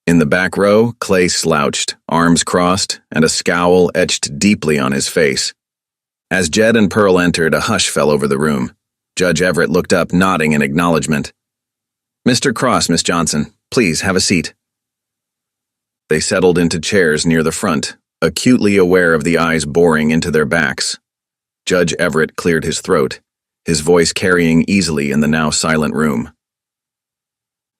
Speaker 1: In the back row, Clay slouched, arms crossed, and a scowl etched deeply on his face. As Jed and Pearl entered, a hush fell over the room. Judge Everett looked up, nodding in acknowledgement. "Mr. Cross, Miss Johnson, please have a seat." They settled into chairs near the front, acutely aware of the eyes boring into their backs. Judge Everett cleared his throat, his voice carrying easily in the now silent room.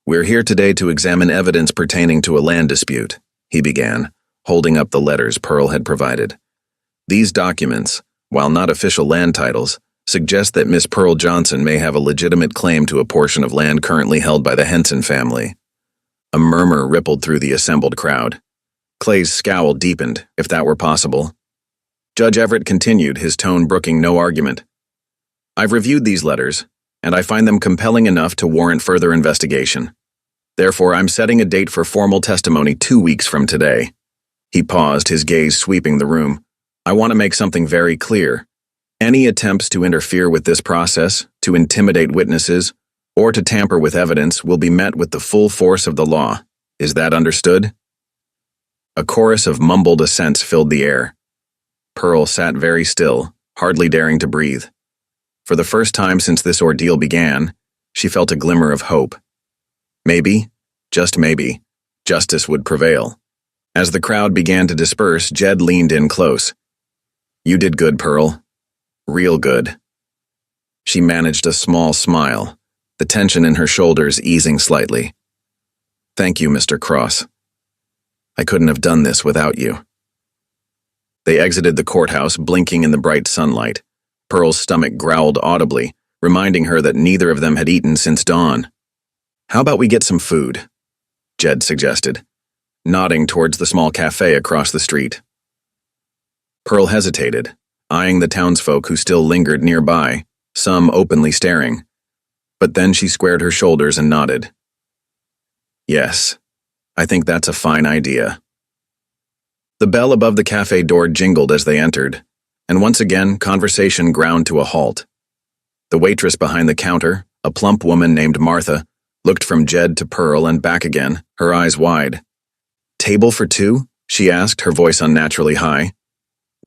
Speaker 1: "We're here today to examine evidence pertaining to a land dispute," he began, holding up the letters Pearl had provided. "These documents, while not official land titles, suggest that Miss Pearl Johnson may have a legitimate claim to a portion of land currently held by the Henson family." A murmur rippled through the assembled crowd. Clay's scowl deepened, if that were possible. Judge Everett continued, his tone brooking no argument. "I've reviewed these letters, and I find them compelling enough to warrant further investigation. Therefore, I'm setting a date for formal testimony 2 weeks from today." He paused, his gaze sweeping the room. "I want to make something very clear. Any attempts to interfere with this process, to intimidate witnesses, or to tamper with evidence will be met with the full force of the law. Is that understood?" A chorus of mumbled assents filled the air. Pearl sat very still, hardly daring to breathe. For the first time since this ordeal began, she felt a glimmer of hope. Maybe, just maybe, justice would prevail. As the crowd began to disperse, Jed leaned in close. "You did good, Pearl. Real good." She managed a small smile, the tension in her shoulders easing slightly. "Thank you, Mr. Cross. I couldn't have done this without you." They exited the courthouse, blinking in the bright sunlight. Pearl's stomach growled audibly, reminding her that neither of them had eaten since dawn. "How about we get some food?" Jed suggested, nodding towards the small cafe across the street. Pearl hesitated, eyeing the townsfolk who still lingered nearby, some openly staring. But then she squared her shoulders and nodded. "Yes, I think that's a fine idea." The bell above the cafe door jingled as they entered, and once again conversation ground to a halt. The waitress behind the counter, a plump woman named Martha, looked from Jed to Pearl and back again, her eyes wide. "Table for two?" she asked, her voice unnaturally high.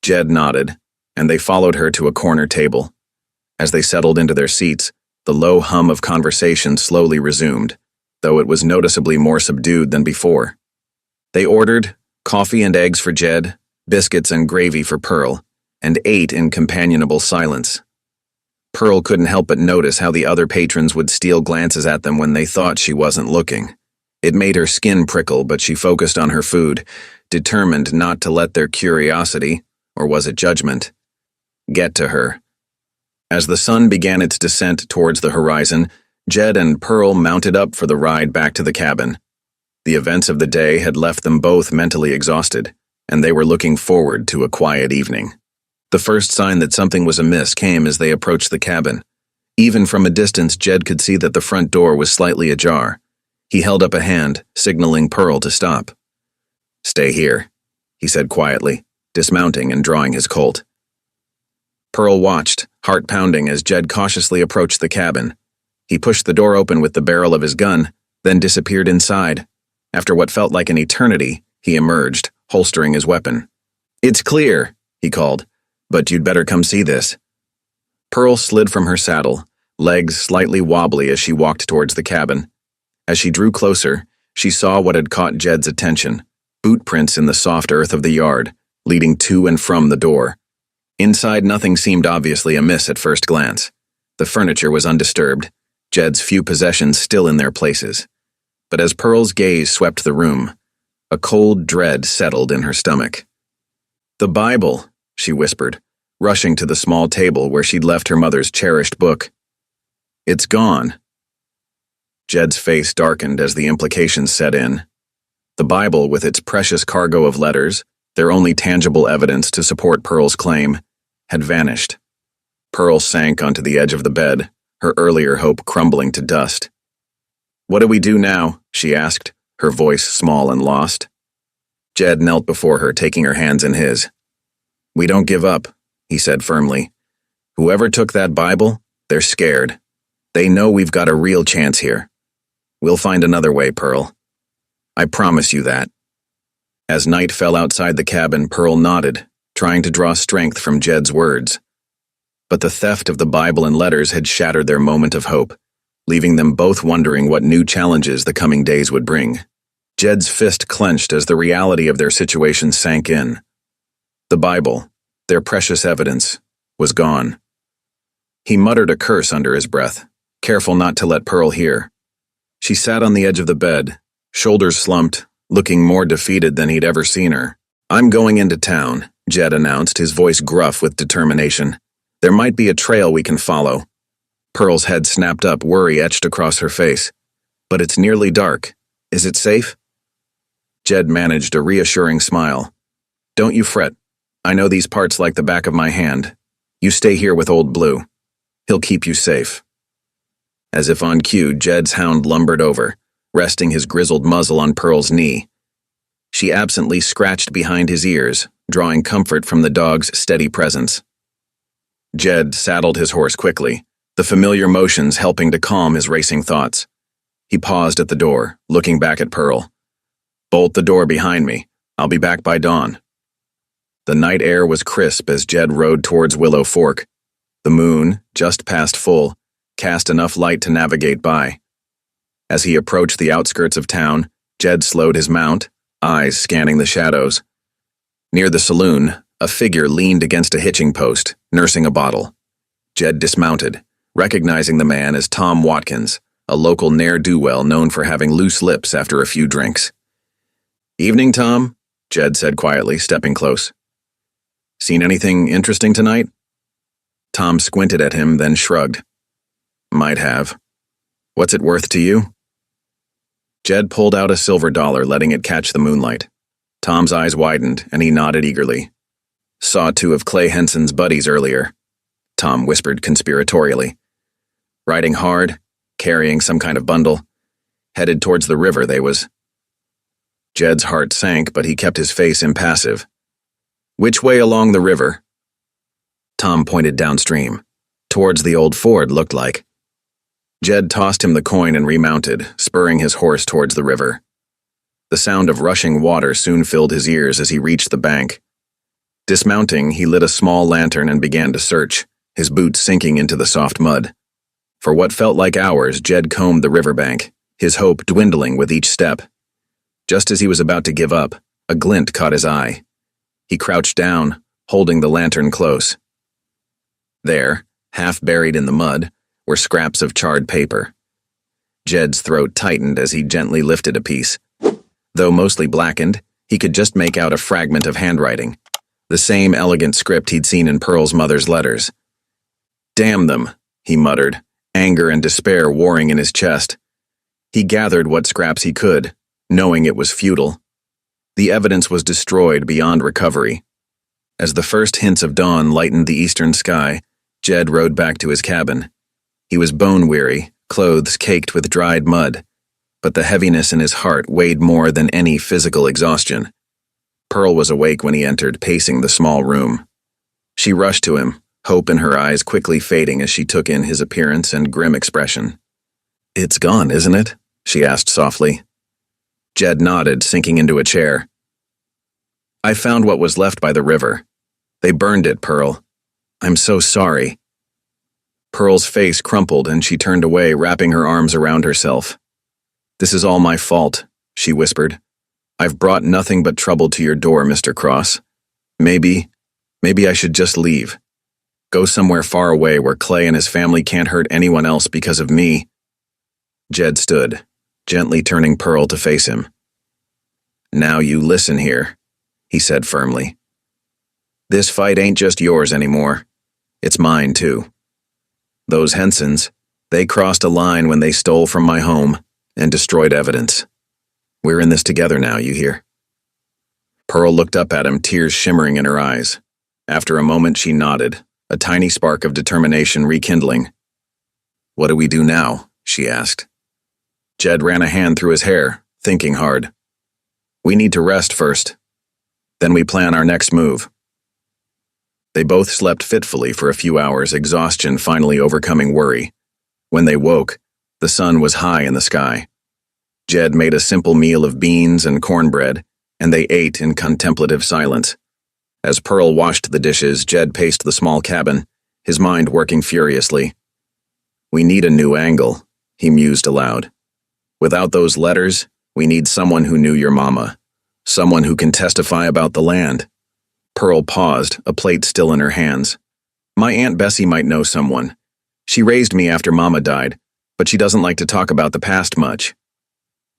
Speaker 1: Jed nodded, and they followed her to a corner table. As they settled into their seats, the low hum of conversation slowly resumed, though it was noticeably more subdued than before. They ordered coffee and eggs for Jed, biscuits and gravy for Pearl, and ate in companionable silence. Pearl couldn't help but notice how the other patrons would steal glances at them when they thought she wasn't looking. It made her skin prickle, but she focused on her food, determined not to let their curiosity, or was it judgment, get to her. As the sun began its descent towards the horizon, Jed and Pearl mounted up for the ride back to the cabin. The events of the day had left them both mentally exhausted, and they were looking forward to a quiet evening. The first sign that something was amiss came as they approached the cabin. Even from a distance, Jed could see that the front door was slightly ajar. He held up a hand, signaling Pearl to stop. "Stay here," he said quietly, dismounting and drawing his Colt. Pearl watched, heart pounding, as Jed cautiously approached the cabin. He pushed the door open with the barrel of his gun, then disappeared inside. After what felt like an eternity, he emerged, holstering his weapon. "It's clear," he called, "but you'd better come see this." Pearl slid from her saddle, legs slightly wobbly as she walked towards the cabin. As she drew closer, she saw what had caught Jed's attention, boot prints in the soft earth of the yard, leading to and from the door. Inside, nothing seemed obviously amiss at first glance. The furniture was undisturbed, Jed's few possessions still in their places. But as Pearl's gaze swept the room, a cold dread settled in her stomach. "The Bible," she whispered, rushing to the small table where she'd left her mother's cherished book. "It's gone." Jed's face darkened as the implications set in. The Bible, with its precious cargo of letters, their only tangible evidence to support Pearl's claim, had vanished. Pearl sank onto the edge of the bed, her earlier hope crumbling to dust. "What do we do now?" she asked, her voice small and lost. Jed knelt before her, taking her hands in his. "We don't give up," he said firmly. "Whoever took that Bible, they're scared. They know we've got a real chance here. We'll find another way, Pearl. I promise you that." As night fell outside the cabin, Pearl nodded, trying to draw strength from Jed's words. But the theft of the Bible and letters had shattered their moment of hope, leaving them both wondering what new challenges the coming days would bring. Jed's fist clenched as the reality of their situation sank in. The Bible, their precious evidence, was gone. He muttered a curse under his breath, careful not to let Pearl hear. She sat on the edge of the bed, shoulders slumped, looking more defeated than he'd ever seen her. "I'm going into town," Jed announced, his voice gruff with determination. "There might be a trail we can follow." Pearl's head snapped up, worry etched across her face. "But it's nearly dark. Is it safe?" Jed managed a reassuring smile. "Don't you fret. I know these parts like the back of my hand. You stay here with Old Blue. He'll keep you safe." As if on cue, Jed's hound lumbered over, resting his grizzled muzzle on Pearl's knee. She absently scratched behind his ears, drawing comfort from the dog's steady presence. Jed saddled his horse quickly, the familiar motions helping to calm his racing thoughts. He paused at the door, looking back at Pearl. "Bolt the door behind me. I'll be back by dawn." The night air was crisp as Jed rode towards Willow Fork. The moon, just past full, cast enough light to navigate by. As he approached the outskirts of town, Jed slowed his mount, eyes scanning the shadows. Near the saloon, a figure leaned against a hitching post, nursing a bottle. Jed dismounted, recognizing the man as Tom Watkins, a local ne'er-do-well known for having loose lips after a few drinks. "Evening, Tom," Jed said quietly, stepping close. "Seen anything interesting tonight?" Tom squinted at him, then shrugged. "Might have. What's it worth to you?" Jed pulled out a silver dollar, letting it catch the moonlight. Tom's eyes widened, and he nodded eagerly. "Saw two of Clay Henson's buddies earlier," Tom whispered conspiratorially. "Riding hard, carrying some kind of bundle. Headed towards the river they was." Jed's heart sank, but he kept his face impassive. "Which way along the river?" Tom pointed downstream. Towards the old ford, looked like. Jed tossed him the coin and remounted, spurring his horse towards the river. The sound of rushing water soon filled his ears as he reached the bank. Dismounting, he lit a small lantern and began to search, his boots sinking into the soft mud. For what felt like hours, Jed combed the riverbank, his hope dwindling with each step. Just as he was about to give up, a glint caught his eye. He crouched down, holding the lantern close. There, half buried in the mud, were scraps of charred paper. Jed's throat tightened as he gently lifted a piece. Though mostly blackened, he could just make out a fragment of handwriting, the same elegant script he'd seen in Pearl's mother's letters. "Damn them," he muttered, anger and despair warring in his chest. He gathered what scraps he could, knowing it was futile. The evidence was destroyed beyond recovery. As the first hints of dawn lightened the eastern sky, Jed rode back to his cabin. He was bone-weary, clothes caked with dried mud, but the heaviness in his heart weighed more than any physical exhaustion. Pearl was awake when he entered, pacing the small room. She rushed to him, hope in her eyes quickly fading as she took in his appearance and grim expression. "It's gone, isn't it?" she asked softly. Jed nodded, sinking into a chair. "I found what was left by the river. They burned it, Pearl. I'm so sorry." Pearl's face crumpled and she turned away, wrapping her arms around herself. "This is all my fault," she whispered. "I've brought nothing but trouble to your door, Mr. Cross. Maybe I should just leave. Go somewhere far away where Clay and his family can't hurt anyone else because of me." Jed stood, gently turning Pearl to face him. "Now you listen here," he said firmly. "This fight ain't just yours anymore. It's mine, too. Those Hensons, they crossed a line when they stole from my home and destroyed evidence. We're in this together now, you hear?" Pearl looked up at him, tears shimmering in her eyes. After a moment, she nodded, a tiny spark of determination rekindling. "What do we do now?" she asked. Jed ran a hand through his hair, thinking hard. We need to rest first. Then we plan our next move. They both slept fitfully for a few hours, exhaustion finally overcoming worry. When they woke, the sun was high in the sky. Jed made a simple meal of beans and cornbread, and they ate in contemplative silence. As Pearl washed the dishes, Jed paced the small cabin, his mind working furiously. We need a new angle, he mused aloud. Without those letters, we need someone who knew your mama, someone who can testify about the land. Pearl paused, a plate still in her hands. My Aunt Bessie might know someone. She raised me after Mama died, but she doesn't like to talk about the past much.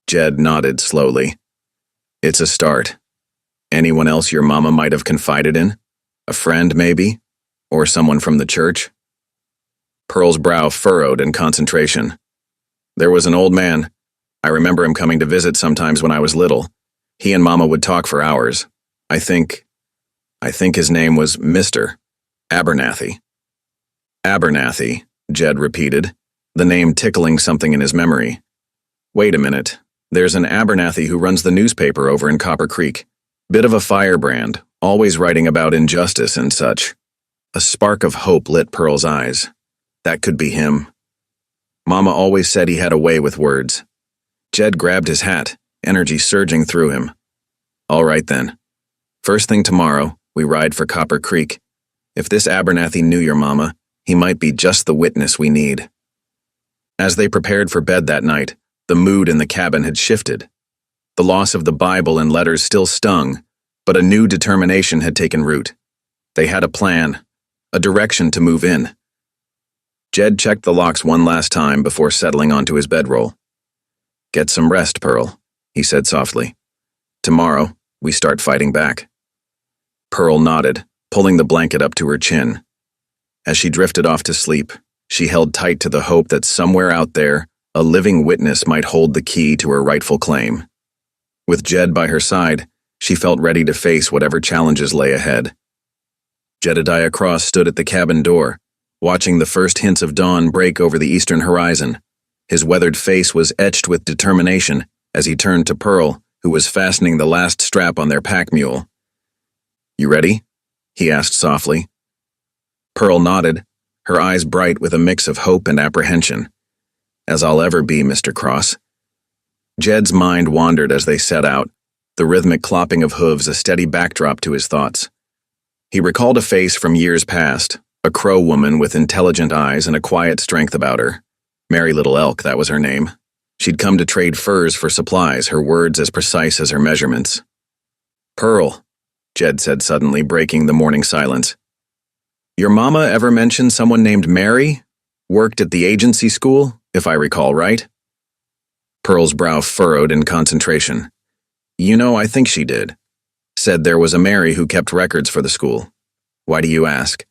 Speaker 1: Jed nodded slowly. It's a start. Anyone else your mama might have confided in? A friend, maybe? Or someone from the church? Pearl's brow furrowed in concentration. There was an old man. I remember him coming to visit sometimes when I was little. He and Mama would talk for hours. I think his name was Mr. Abernathy. Abernathy, Jed repeated, the name tickling something in his memory. Wait a minute. There's an Abernathy who runs the newspaper over in Copper Creek. Bit of a firebrand, always writing about injustice and such. A spark of hope lit Pearl's eyes. That could be him. Mama always said he had a way with words. Jed grabbed his hat, energy surging through him. All right then. First thing tomorrow, we ride for Copper Creek. If this Abernathy knew your mama, he might be just the witness we need. As they prepared for bed that night, the mood in the cabin had shifted. The loss of the Bible and letters still stung, but a new determination had taken root. They had a plan, a direction to move in. Jed checked the locks one last time before settling onto his bedroll. Get some rest, Pearl, he said softly. Tomorrow, we start fighting back. Pearl nodded, pulling the blanket up to her chin. As she drifted off to sleep, she held tight to the hope that somewhere out there, a living witness might hold the key to her rightful claim. With Jed by her side, she felt ready to face whatever challenges lay ahead. Jedediah Cross stood at the cabin door, watching the first hints of dawn break over the eastern horizon. His weathered face was etched with determination as he turned to Pearl, who was fastening the last strap on their pack mule. You ready? He asked softly. Pearl nodded, her eyes bright with a mix of hope and apprehension. As I'll ever be, Mr. Cross. Jed's mind wandered as they set out, the rhythmic clopping of hooves a steady backdrop to his thoughts. He recalled a face from years past, a Crow woman with intelligent eyes and a quiet strength about her. Mary Little Elk, that was her name. She'd come to trade furs for supplies, her words as precise as her measurements. Pearl, Jed said suddenly, breaking the morning silence. Your mama ever mentioned someone named Mary? Worked at the agency school, if I recall right? Pearl's brow furrowed in concentration. You know, I think she did. Said there was a Mary who kept records for the school. Why do you ask?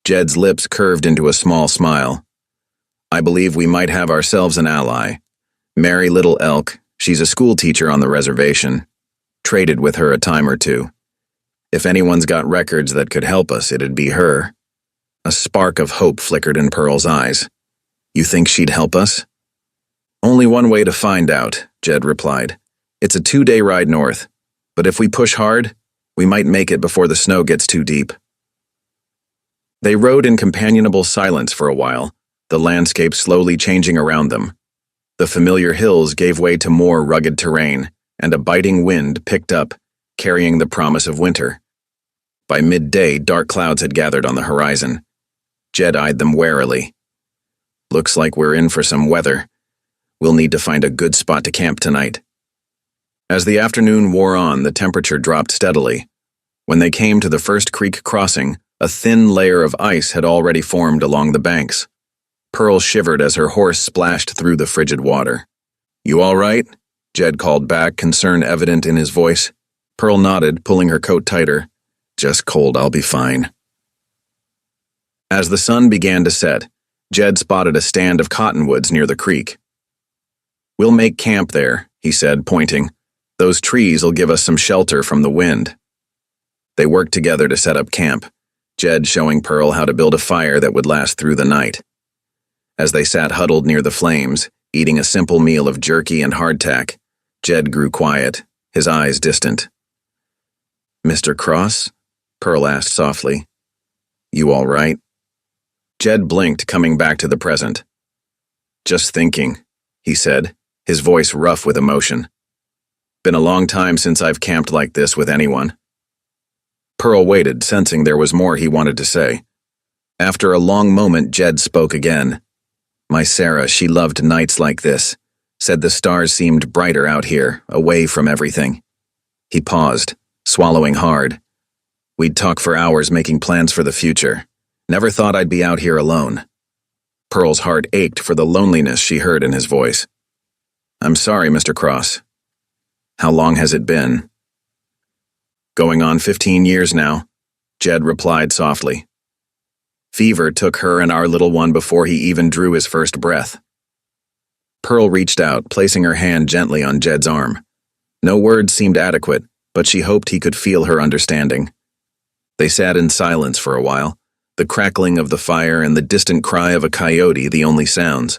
Speaker 1: Jed's lips curved into a small smile. I believe we might have ourselves an ally. Mary Little Elk, she's a school teacher on the reservation. Traded with her a time or two. If anyone's got records that could help us, it'd be her. A spark of hope flickered in Pearl's eyes. You think she'd help us? Only one way to find out, Jed replied. It's a 2-day ride north, but if we push hard, we might make it before the snow gets too deep. They rode in companionable silence for a while, the landscape slowly changing around them. The familiar hills gave way to more rugged terrain, and a biting wind picked up, carrying the promise of winter. By midday, dark clouds had gathered on the horizon. Jed eyed them warily. Looks like we're in for some weather. We'll need to find a good spot to camp tonight. As the afternoon wore on, the temperature dropped steadily. When they came to the first creek crossing, a thin layer of ice had already formed along the banks. Pearl shivered as her horse splashed through the frigid water. You all right? Jed called back, concern evident in his voice. Pearl nodded, pulling her coat tighter. Just cold, I'll be fine. As the sun began to set, Jed spotted a stand of cottonwoods near the creek. We'll make camp there, he said, pointing. Those trees'll give us some shelter from the wind. They worked together to set up camp, Jed showing Pearl how to build a fire that would last through the night. As they sat huddled near the flames, eating a simple meal of jerky and hardtack, Jed grew quiet, his eyes distant. "Mr. Cross?" Pearl asked softly. "You all right?" Jed blinked, coming back to the present. "Just thinking," he said, his voice rough with emotion. "Been a long time since I've camped like this with anyone." Pearl waited, sensing there was more he wanted to say. After a long moment, Jed spoke again. "My Sarah, she loved nights like this. Said the stars seemed brighter out here, away from everything." He paused, swallowing hard. "We'd talk for hours making plans for the future. Never thought I'd be out here alone." Pearl's heart ached for the loneliness she heard in his voice. "I'm sorry, Mr. Cross. How long has it been?" "Going on 15 years now," Jed replied softly. "Fever took her and our little one before he even drew his first breath." Pearl reached out, placing her hand gently on Jed's arm. No words seemed adequate, but she hoped he could feel her understanding. They sat in silence for a while, the crackling of the fire and the distant cry of a coyote the only sounds.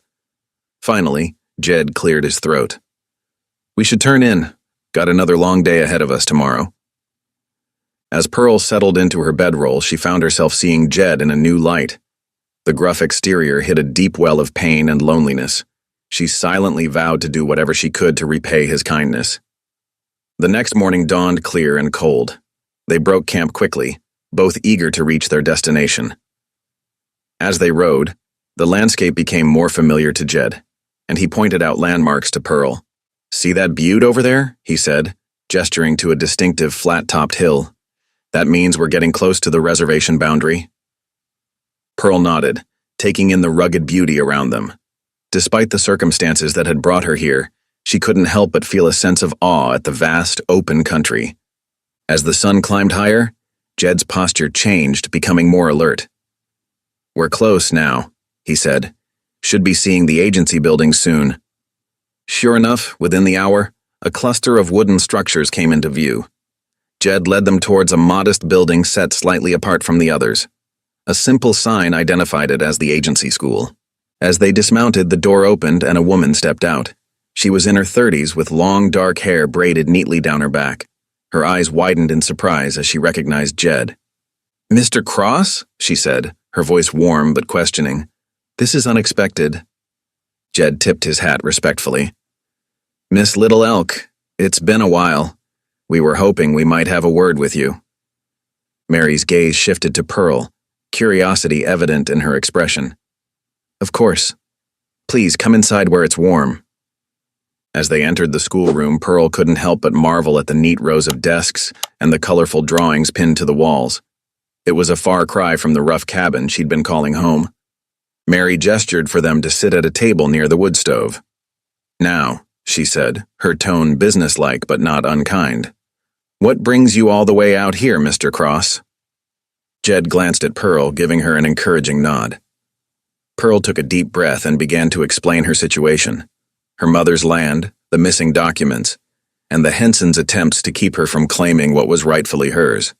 Speaker 1: Finally, Jed cleared his throat. "We should turn in. Got another long day ahead of us tomorrow." As Pearl settled into her bedroll, she found herself seeing Jed in a new light. The gruff exterior hid a deep well of pain and loneliness. She silently vowed to do whatever she could to repay his kindness. The next morning dawned clear and cold. They broke camp quickly, both eager to reach their destination. As they rode, the landscape became more familiar to Jed, and he pointed out landmarks to Pearl. "See that butte over there?" he said, gesturing to a distinctive flat-topped hill. "That means we're getting close to the reservation boundary." Pearl nodded, taking in the rugged beauty around them. Despite the circumstances that had brought her here, she couldn't help but feel a sense of awe at the vast, open country. As the sun climbed higher, Jed's posture changed, becoming more alert. "We're close now," he said. "Should be seeing the agency building soon." Sure enough, within the hour, a cluster of wooden structures came into view. Jed led them towards a modest building set slightly apart from the others. A simple sign identified it as the agency school. As they dismounted, the door opened and a woman stepped out. She was in her 30s with long, dark hair braided neatly down her back. Her eyes widened in surprise as she recognized Jed. "Mr. Cross?" she said, her voice warm but questioning. "This is unexpected." Jed tipped his hat respectfully. "Miss Little Elk, it's been a while. We were hoping we might have a word with you." Mary's gaze shifted to Pearl, curiosity evident in her expression. "Of course. Please come inside where it's warm." As they entered the schoolroom, Pearl couldn't help but marvel at the neat rows of desks and the colorful drawings pinned to the walls. It was a far cry from the rough cabin she'd been calling home. Mary gestured for them to sit at a table near the wood stove. "Now," she said, her tone businesslike but not unkind. "What brings you all the way out here, Mr. Cross?" Jed glanced at Pearl, giving her an encouraging nod. Pearl took a deep breath and began to explain her situation. Her mother's land, the missing documents, and the Hensons' attempts to keep her from claiming what was rightfully hers.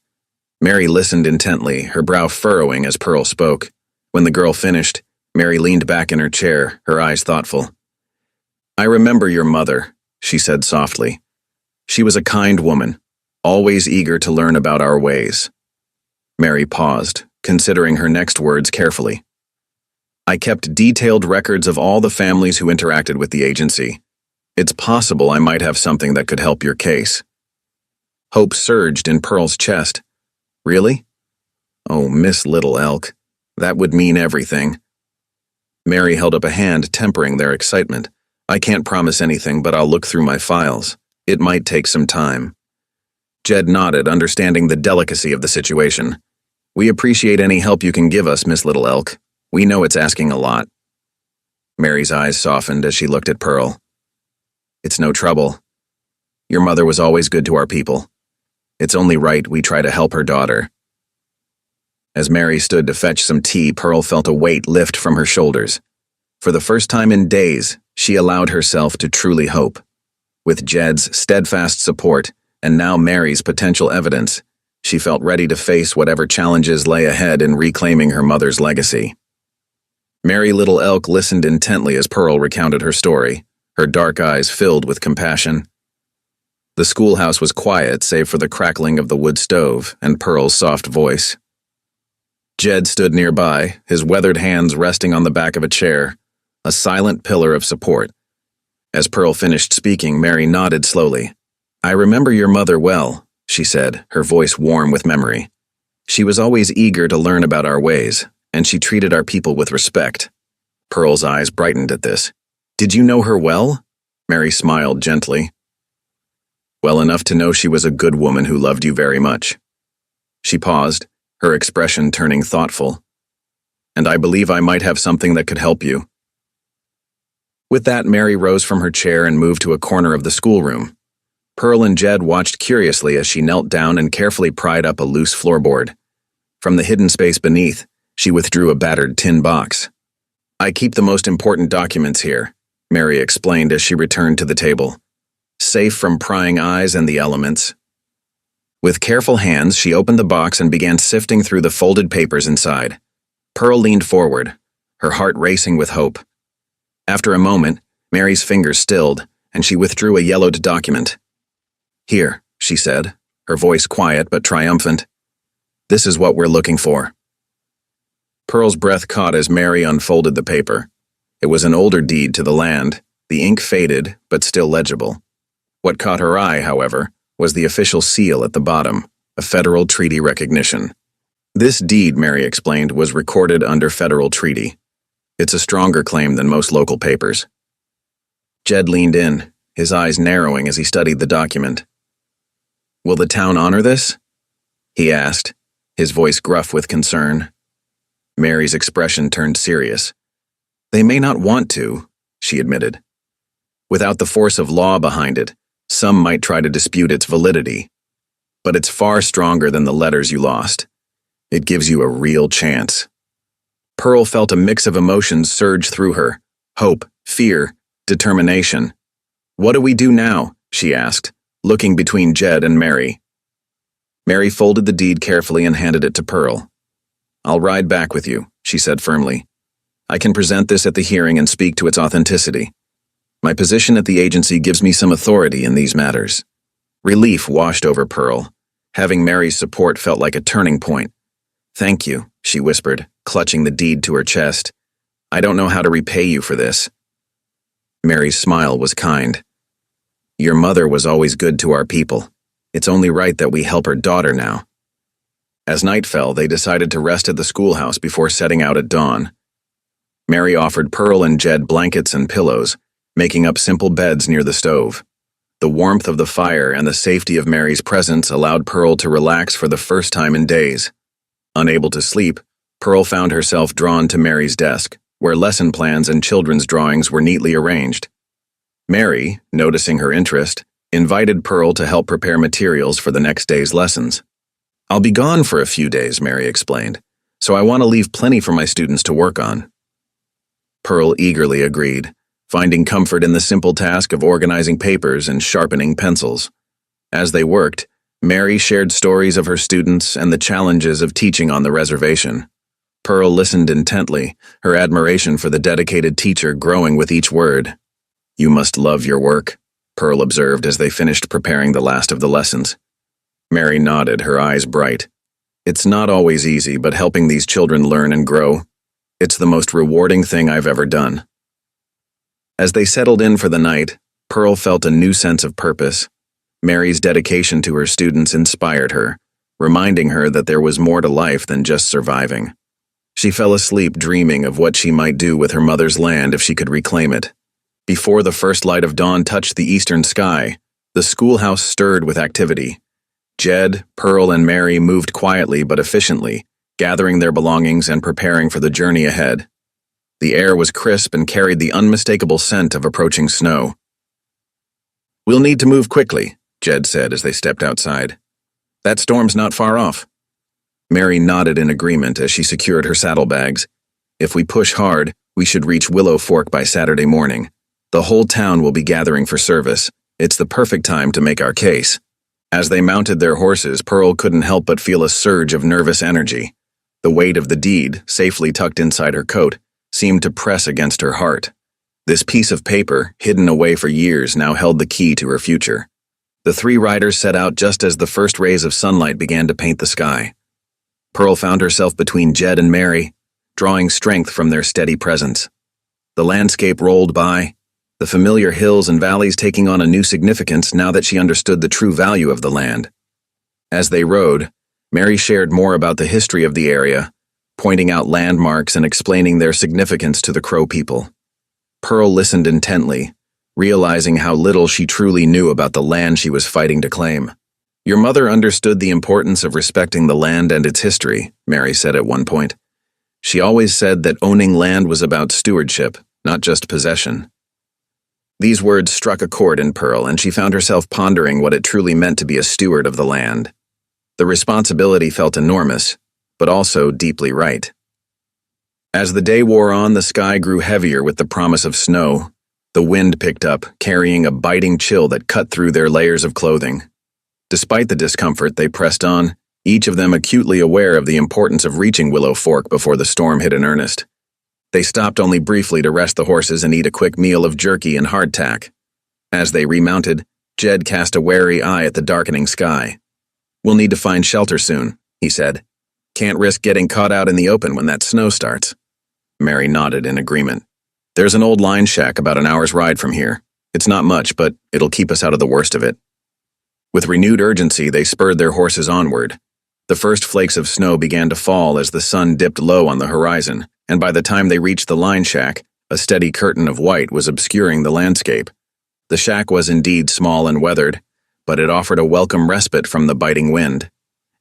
Speaker 1: Mary listened intently, her brow furrowing as Pearl spoke. When the girl finished, Mary leaned back in her chair, her eyes thoughtful. "I remember your mother," she said softly. "She was a kind woman, always eager to learn about our ways." Mary paused, considering her next words carefully. "I kept detailed records of all the families who interacted with the agency. It's possible I might have something that could help your case." Hope surged in Pearl's chest. "Really? Oh, Miss Little Elk, that would mean everything." Mary held up a hand, tempering their excitement. "I can't promise anything, but I'll look through my files. It might take some time." Jed nodded, understanding the delicacy of the situation. "We appreciate any help you can give us, Miss Little Elk. We know it's asking a lot." Mary's eyes softened as she looked at Pearl. "It's no trouble. Your mother was always good to our people. It's only right we try to help her daughter." As Mary stood to fetch some tea, Pearl felt a weight lift from her shoulders. For the first time in days, she allowed herself to truly hope. With Jed's steadfast support, and now Mary's potential evidence, she felt ready to face whatever challenges lay ahead in reclaiming her mother's legacy. Mary Little Elk listened intently as Pearl recounted her story, her dark eyes filled with compassion. The schoolhouse was quiet save for the crackling of the wood stove and Pearl's soft voice. Jed stood nearby, his weathered hands resting on the back of a chair, a silent pillar of support. As Pearl finished speaking, Mary nodded slowly. "I remember your mother well," she said, her voice warm with memory. "She was always eager to learn about our ways, and she treated our people with respect." Pearl's eyes brightened at this. "Did you know her well?" Mary smiled gently. "Well enough to know she was a good woman who loved you very much." She paused, her expression turning thoughtful. "And I believe I might have something that could help you." With that, Mary rose from her chair and moved to a corner of the schoolroom. Pearl and Jed watched curiously as she knelt down and carefully pried up a loose floorboard. From the hidden space beneath, she withdrew a battered tin box. "I keep the most important documents here," Mary explained as she returned to the table. "Safe from prying eyes and the elements." With careful hands, she opened the box and began sifting through the folded papers inside. Pearl leaned forward, her heart racing with hope. After a moment, Mary's fingers stilled, and she withdrew a yellowed document. "Here," she said, her voice quiet but triumphant. "This is what we're looking for." Pearl's breath caught as Mary unfolded the paper. It was an older deed to the land, the ink faded but still legible. What caught her eye, however, was the official seal at the bottom, a federal treaty recognition. This deed, Mary explained, was recorded under federal treaty. It's a stronger claim than most local papers. Jed leaned in, his eyes narrowing as he studied the document. "Will the town honor this?" he asked, his voice gruff with concern. Mary's expression turned serious. "They may not want to," she admitted. "Without the force of law behind it, some might try to dispute its validity. But it's far stronger than the letters you lost. It gives you a real chance." Pearl felt a mix of emotions surge through her: hope, fear, determination. "What do we do now?" she asked, looking between Jed and Mary. Mary folded the deed carefully and handed it to Pearl. "I'll ride back with you," she said firmly. "I can present this at the hearing and speak to its authenticity. My position at the agency gives me some authority in these matters." Relief washed over Pearl. Having Mary's support felt like a turning point. "Thank you," she whispered, clutching the deed to her chest. "I don't know how to repay you for this." Mary's smile was kind. "Your mother was always good to our people. It's only right that we help her daughter now." As night fell, they decided to rest at the schoolhouse before setting out at dawn. Mary offered Pearl and Jed blankets and pillows, making up simple beds near the stove. The warmth of the fire and the safety of Mary's presence allowed Pearl to relax for the first time in days. Unable to sleep, Pearl found herself drawn to Mary's desk, where lesson plans and children's drawings were neatly arranged. Mary, noticing her interest, invited Pearl to help prepare materials for the next day's lessons. "I'll be gone for a few days," Mary explained, "so I want to leave plenty for my students to work on." Pearl eagerly agreed, finding comfort in the simple task of organizing papers and sharpening pencils. As they worked, Mary shared stories of her students and the challenges of teaching on the reservation. Pearl listened intently, her admiration for the dedicated teacher growing with each word. "You must love your work," Pearl observed as they finished preparing the last of the lessons. Mary nodded, her eyes bright. "It's not always easy, but helping these children learn and grow, it's the most rewarding thing I've ever done." As they settled in for the night, Pearl felt a new sense of purpose. Mary's dedication to her students inspired her, reminding her that there was more to life than just surviving. She fell asleep dreaming of what she might do with her mother's land if she could reclaim it. Before the first light of dawn touched the eastern sky, the schoolhouse stirred with activity. Jed, Pearl, and Mary moved quietly but efficiently, gathering their belongings and preparing for the journey ahead. The air was crisp and carried the unmistakable scent of approaching snow. "We'll need to move quickly," Jed said as they stepped outside. "That storm's not far off." Mary nodded in agreement as she secured her saddlebags. "If we push hard, we should reach Willow Fork by Saturday morning. The whole town will be gathering for service. It's the perfect time to make our case." As they mounted their horses, Pearl couldn't help but feel a surge of nervous energy. The weight of the deed, safely tucked inside her coat, seemed to press against her heart. This piece of paper, hidden away for years, now held the key to her future. The three riders set out just as the first rays of sunlight began to paint the sky. Pearl found herself between Jed and Mary, drawing strength from their steady presence. The landscape rolled by, the familiar hills and valleys taking on a new significance now that she understood the true value of the land. As they rode, Mary shared more about the history of the area, pointing out landmarks and explaining their significance to the Crow people. Pearl listened intently, realizing how little she truly knew about the land she was fighting to claim. "Your mother understood the importance of respecting the land and its history," Mary said at one point. "She always said that owning land was about stewardship, not just possession." These words struck a chord in Pearl, and she found herself pondering what it truly meant to be a steward of the land. The responsibility felt enormous, but also deeply right. As the day wore on, the sky grew heavier with the promise of snow. The wind picked up, carrying a biting chill that cut through their layers of clothing. Despite the discomfort, they pressed on, each of them acutely aware of the importance of reaching Willow Fork before the storm hit in earnest. They stopped only briefly to rest the horses and eat a quick meal of jerky and hardtack. As they remounted, Jed cast a wary eye at the darkening sky. "We'll need to find shelter soon," he said. "Can't risk getting caught out in the open when that snow starts." Mary nodded in agreement. "There's an old line shack about an hour's ride from here. It's not much, but it'll keep us out of the worst of it." With renewed urgency, they spurred their horses onward. The first flakes of snow began to fall as the sun dipped low on the horizon, and by the time they reached the line shack, a steady curtain of white was obscuring the landscape. The shack was indeed small and weathered, but it offered a welcome respite from the biting wind.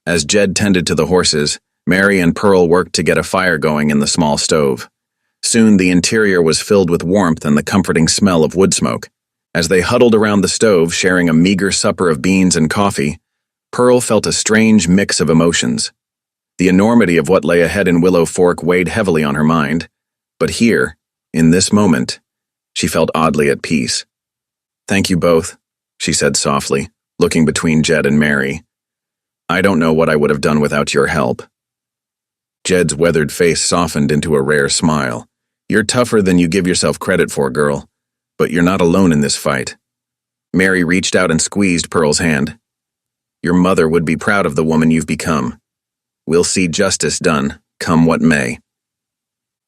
Speaker 1: As Jed tended to the horses, Mary and Pearl worked to get a fire going in the small stove. Soon the interior was filled with warmth and the comforting smell of wood smoke. As they huddled around the stove, sharing a meager supper of beans and coffee, Pearl felt a strange mix of emotions. The enormity of what lay ahead in Willow Fork weighed heavily on her mind, but here, in this moment, she felt oddly at peace. "Thank you both," she said softly, looking between Jed and Mary. "I don't know what I would have done without your help." Jed's weathered face softened into a rare smile. "You're tougher than you give yourself credit for, girl, but you're not alone in this fight." Mary reached out and squeezed Pearl's hand. "Your mother would be proud of the woman you've become. We'll see justice done, come what may."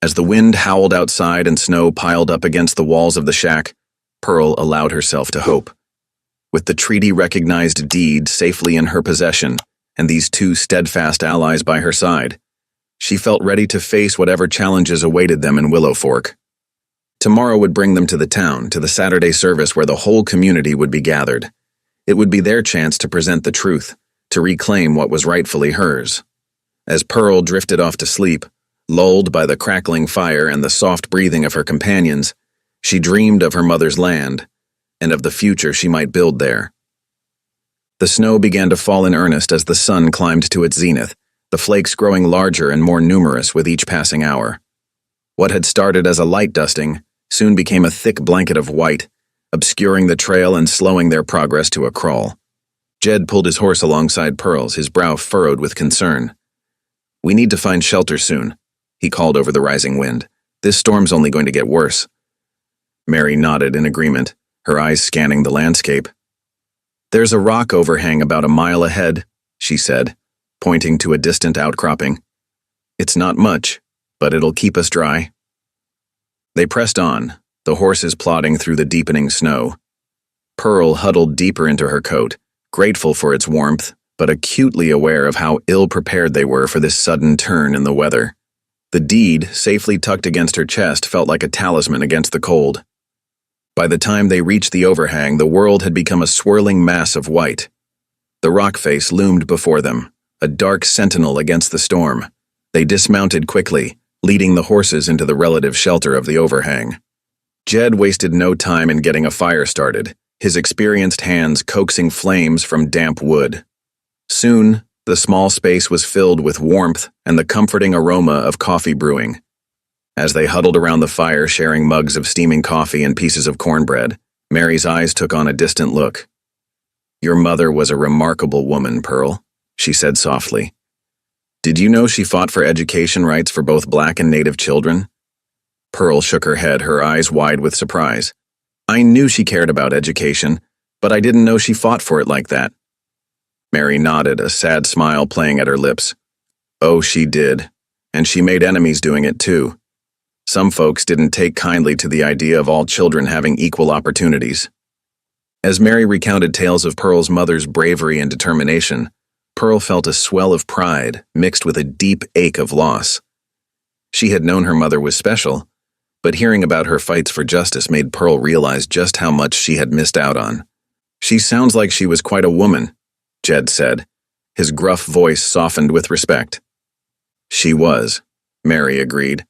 Speaker 1: As the wind howled outside and snow piled up against the walls of the shack, Pearl allowed herself to hope. With the treaty-recognized deed safely in her possession, and these two steadfast allies by her side, she felt ready to face whatever challenges awaited them in Willow Fork. Tomorrow would bring them to the town, to the Saturday service where the whole community would be gathered. It would be their chance to present the truth, to reclaim what was rightfully hers. As Pearl drifted off to sleep, lulled by the crackling fire and the soft breathing of her companions, she dreamed of her mother's land, and of the future she might build there. The snow began to fall in earnest as the sun climbed to its zenith, the flakes growing larger and more numerous with each passing hour. What had started as a light dusting soon became a thick blanket of white, obscuring the trail and slowing their progress to a crawl. Jed pulled his horse alongside Pearl's, his brow furrowed with concern. "We need to find shelter soon," he called over the rising wind. "This storm's only going to get worse." Mary nodded in agreement, her eyes scanning the landscape. "There's a rock overhang about a mile ahead," she said, pointing to a distant outcropping. "It's not much, but it'll keep us dry." They pressed on, the horses plodding through the deepening snow. Pearl huddled deeper into her coat, grateful for its warmth, but acutely aware of how ill-prepared they were for this sudden turn in the weather. The deed, safely tucked against her chest, felt like a talisman against the cold. By the time they reached the overhang, the world had become a swirling mass of white. The rock face loomed before them, a dark sentinel against the storm. They dismounted quickly, leading the horses into the relative shelter of the overhang. Jed wasted no time in getting a fire started, his experienced hands coaxing flames from damp wood. Soon, the small space was filled with warmth and the comforting aroma of coffee brewing. As they huddled around the fire sharing mugs of steaming coffee and pieces of cornbread, Mary's eyes took on a distant look. "Your mother was a remarkable woman, Pearl," she said softly. "Did you know she fought for education rights for both Black and Native children?" Pearl shook her head, her eyes wide with surprise. "I knew she cared about education, But I didn't know she fought for it like that. Mary nodded, a sad smile playing at her lips. Oh, she did. And she made enemies doing it too. Some folks didn't take kindly to the idea of all children having equal opportunities. As Mary recounted tales of Pearl's mother's bravery and determination, Pearl felt a swell of pride mixed with a deep ache of loss. She had known her mother was special, but hearing about her fights for justice made Pearl realize just how much she had missed out on. She sounds like she was quite a woman, Jed said, his gruff voice softened with respect. She was, Mary agreed.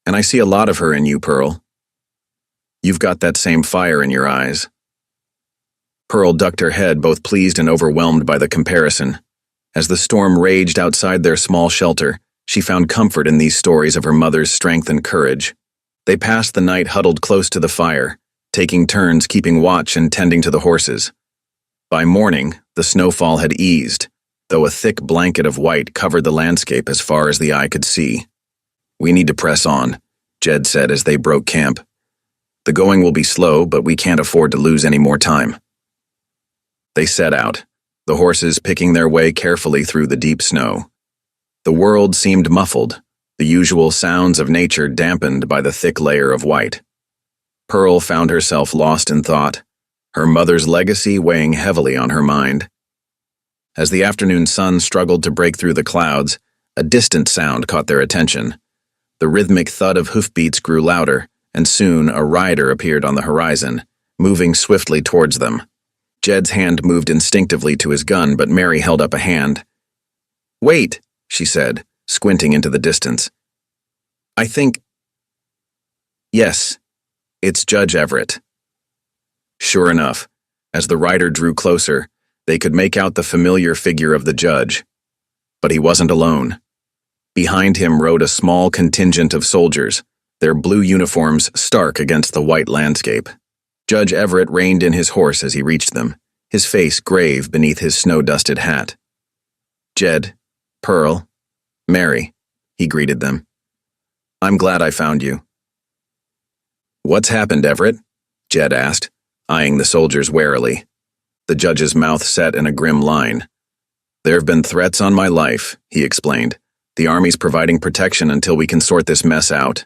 Speaker 1: And I see a lot of her in you, Pearl. You've got that same fire in your eyes. Pearl ducked her head, both pleased and overwhelmed by the comparison. As the storm raged outside their small shelter, she found comfort in these stories of her mother's strength and courage. They passed the night huddled close to the fire, taking turns keeping watch and tending to the horses. By morning, the snowfall had eased, though a thick blanket of white covered the landscape as far as the eye could see. We need to press on, Jed said as they broke camp. The going will be slow, but we can't afford to lose any more time. They set out, the horses picking their way carefully through the deep snow. The world seemed muffled, the usual sounds of nature dampened by the thick layer of white. Pearl found herself lost in thought, her mother's legacy weighing heavily on her mind. As the afternoon sun struggled to break through the clouds, a distant sound caught their attention. The rhythmic thud of hoofbeats grew louder, and soon a rider appeared on the horizon, moving swiftly towards them. Jed's hand moved instinctively to his gun, but Mary held up a hand. "Wait," she said, squinting into the distance. "I think... Yes, it's Judge Everett." Sure enough, as the rider drew closer, they could make out the familiar figure of the judge. But he wasn't alone. Behind him rode a small contingent of soldiers, their blue uniforms stark against the white landscape. Judge Everett reined in his horse as he reached them, his face grave beneath his snow-dusted hat. "Jed, Pearl, Mary," he greeted them. "I'm glad I found you." "What's happened, Everett?" Jed asked, eyeing the soldiers warily. The judge's mouth set in a grim line. "There have been threats on my life," he explained. "The Army's providing protection until we can sort this mess out."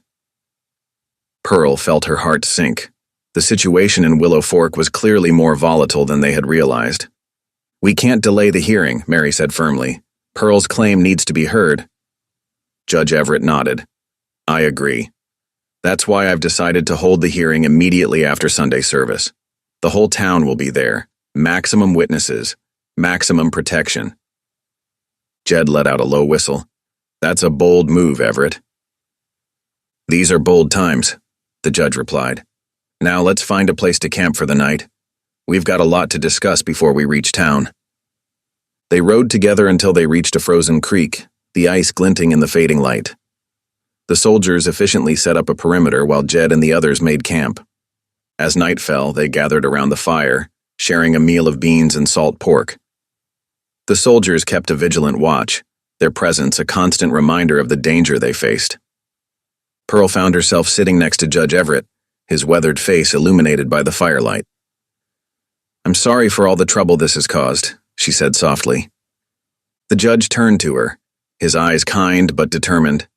Speaker 1: Pearl felt her heart sink. The situation in Willow Fork was clearly more volatile than they had realized. "We can't delay the hearing," Mary said firmly. "Pearl's claim needs to be heard." Judge Everett nodded. "I agree. That's why I've decided to hold the hearing immediately after Sunday service. The whole town will be there. Maximum witnesses. Maximum protection." Jed let out a low whistle. "That's a bold move, Everett." "These are bold times," the judge replied. "Now let's find a place to camp for the night. We've got a lot to discuss before we reach town." They rode together until they reached a frozen creek, the ice glinting in the fading light. The soldiers efficiently set up a perimeter while Jed and the others made camp. As night fell, they gathered around the fire, sharing a meal of beans and salt pork. The soldiers kept a vigilant watch, their presence a constant reminder of the danger they faced. Pearl found herself sitting next to Judge Everett, his weathered face illuminated by the firelight. "I'm sorry for all the trouble this has caused," she said softly. The judge turned to her, his eyes kind but determined.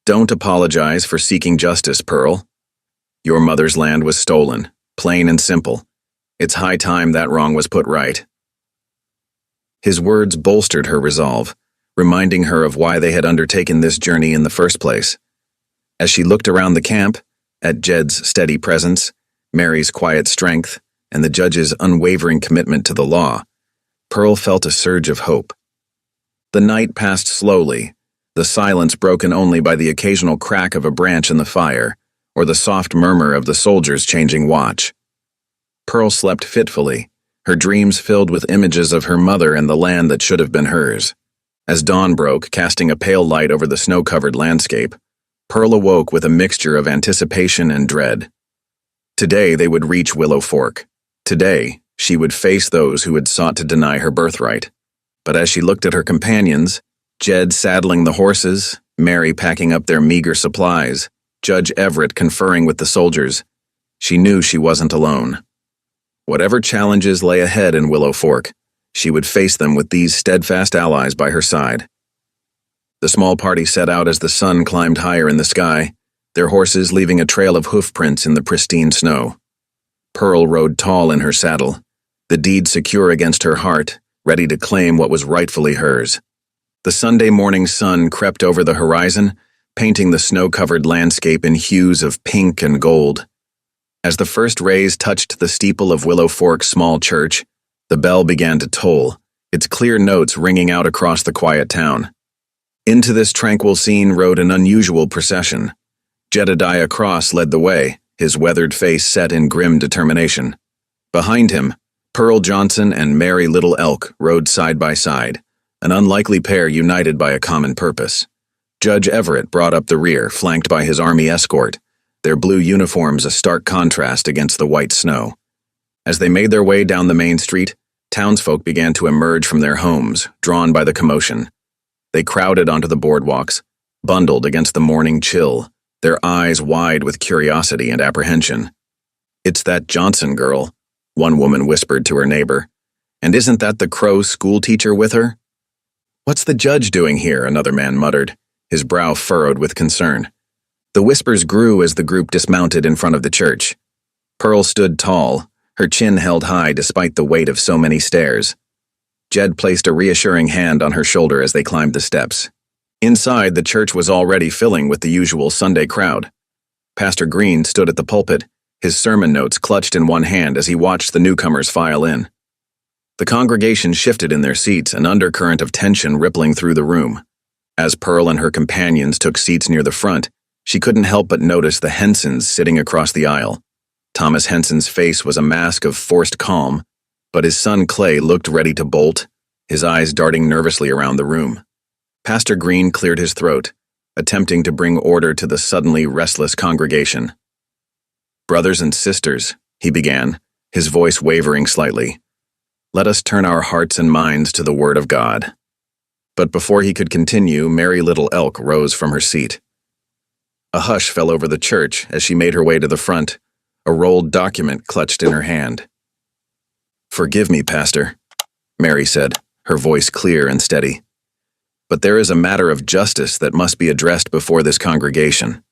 Speaker 1: "Don't apologize for seeking justice, Pearl. Your mother's land was stolen, plain and simple. It's high time that wrong was put right." His words bolstered her resolve, reminding her of why they had undertaken this journey in the first place. As she looked around the camp, at Jed's steady presence, Mary's quiet strength, and the judge's unwavering commitment to the law, Pearl felt a surge of hope. The night passed slowly, the silence broken only by the occasional crack of a branch in the fire, or the soft murmur of the soldiers changing watch. Pearl slept fitfully, her dreams filled with images of her mother and the land that should have been hers. As dawn broke, casting a pale light over the snow-covered landscape, Pearl awoke with a mixture of anticipation and dread. Today they would reach Willow Fork. Today, she would face those who had sought to deny her birthright. But as she looked at her companions, Jed saddling the horses, Mary packing up their meager supplies, Judge Everett conferring with the soldiers, she knew she wasn't alone. Whatever challenges lay ahead in Willow Fork, she would face them with these steadfast allies by her side. The small party set out as the sun climbed higher in the sky, their horses leaving a trail of hoof prints in the pristine snow. Pearl rode tall in her saddle, the deed secure against her heart, ready to claim what was rightfully hers. The Sunday morning sun crept over the horizon, painting the snow-covered landscape in hues of pink and gold. As the first rays touched the steeple of Willow Fork's small church, the bell began to toll, its clear notes ringing out across the quiet town. Into this tranquil scene rode an unusual procession. Jedediah Cross led the way, his weathered face set in grim determination. Behind him, Pearl Johnson and Mary Little Elk rode side by side, an unlikely pair united by a common purpose. Judge Everett brought up the rear, flanked by his army escort, their blue uniforms a stark contrast against the white snow. As they made their way down the main street, townsfolk began to emerge from their homes, drawn by the commotion. They crowded onto the boardwalks, bundled against the morning chill, their eyes wide with curiosity and apprehension. "It's that Johnson girl," one woman whispered to her neighbor. "And isn't that the Crow school teacher with her?" "What's the judge doing here?" another man muttered, his brow furrowed with concern. The whispers grew as the group dismounted in front of the church. Pearl stood tall, her chin held high despite the weight of so many stares. Jed placed a reassuring hand on her shoulder as they climbed the steps. Inside, the church was already filling with the usual Sunday crowd. Pastor Green stood at the pulpit, his sermon notes clutched in one hand as he watched the newcomers file in. The congregation shifted in their seats, an undercurrent of tension rippling through the room. As Pearl and her companions took seats near the front, she couldn't help but notice the Hensons sitting across the aisle. Thomas Henson's face was a mask of forced calm, but his son Clay looked ready to bolt, his eyes darting nervously around the room. Pastor Green cleared his throat, attempting to bring order to the suddenly restless congregation. "Brothers and sisters," he began, his voice wavering slightly, "let us turn our hearts and minds to the Word of God." But before he could continue, Mary Little Elk rose from her seat. A hush fell over the church as she made her way to the front, a rolled document clutched in her hand. "Forgive me, Pastor," Mary said, her voice clear and steady. "But there is a matter of justice that must be addressed before this congregation."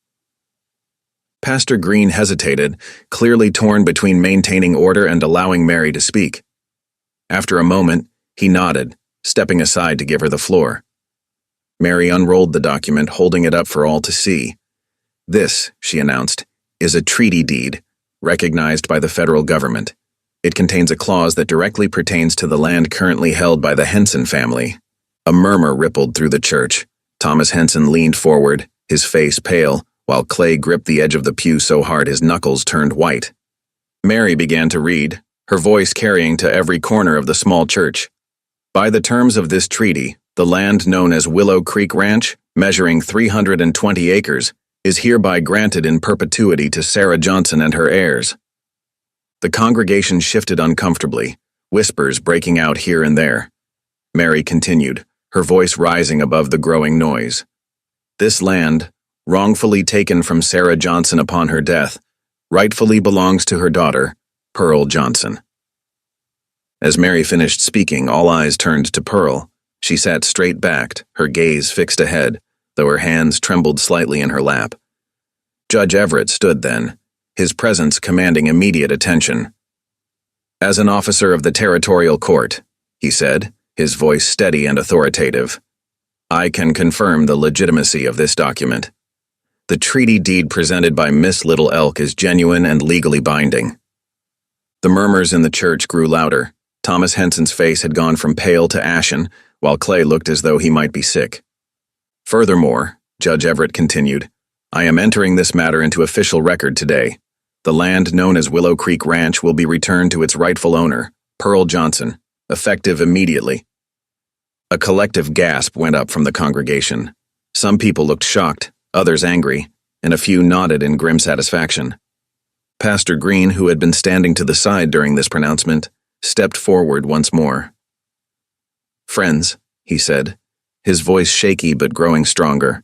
Speaker 1: Pastor Green hesitated, clearly torn between maintaining order and allowing Mary to speak. After a moment, he nodded, stepping aside to give her the floor. Mary unrolled the document, holding it up for all to see. "This," she announced, "is a treaty deed, recognized by the federal government. It contains a clause that directly pertains to the land currently held by the Henson family." A murmur rippled through the church. Thomas Henson leaned forward, his face pale, while Clay gripped the edge of the pew so hard his knuckles turned white. Mary began to read, her voice carrying to every corner of the small church. "By the terms of this treaty, the land known as Willow Creek Ranch, measuring 320 acres, is hereby granted in perpetuity to Sarah Johnson and her heirs." The congregation shifted uncomfortably, whispers breaking out here and there. Mary continued, her voice rising above the growing noise. "This land, wrongfully taken from Sarah Johnson upon her death, rightfully belongs to her daughter, Pearl Johnson." As Mary finished speaking, all eyes turned to Pearl. She sat straight-backed, her gaze fixed ahead, though her hands trembled slightly in her lap. Judge Everett stood then, his presence commanding immediate attention. "As an officer of the territorial court," he said, his voice steady and authoritative, "I can confirm the legitimacy of this document. The treaty deed presented by Miss Little Elk is genuine and legally binding." The murmurs in the church grew louder. Thomas Henson's face had gone from pale to ashen, while Clay looked as though he might be sick. "Furthermore," Judge Everett continued, "I am entering this matter into official record today. The land known as Willow Creek Ranch will be returned to its rightful owner, Pearl Johnson, effective immediately." A collective gasp went up from the congregation. Some people looked shocked, others angry, and a few nodded in grim satisfaction. Pastor Green, who had been standing to the side during this pronouncement, stepped forward once more. "Friends," he said, his voice shaky but growing stronger,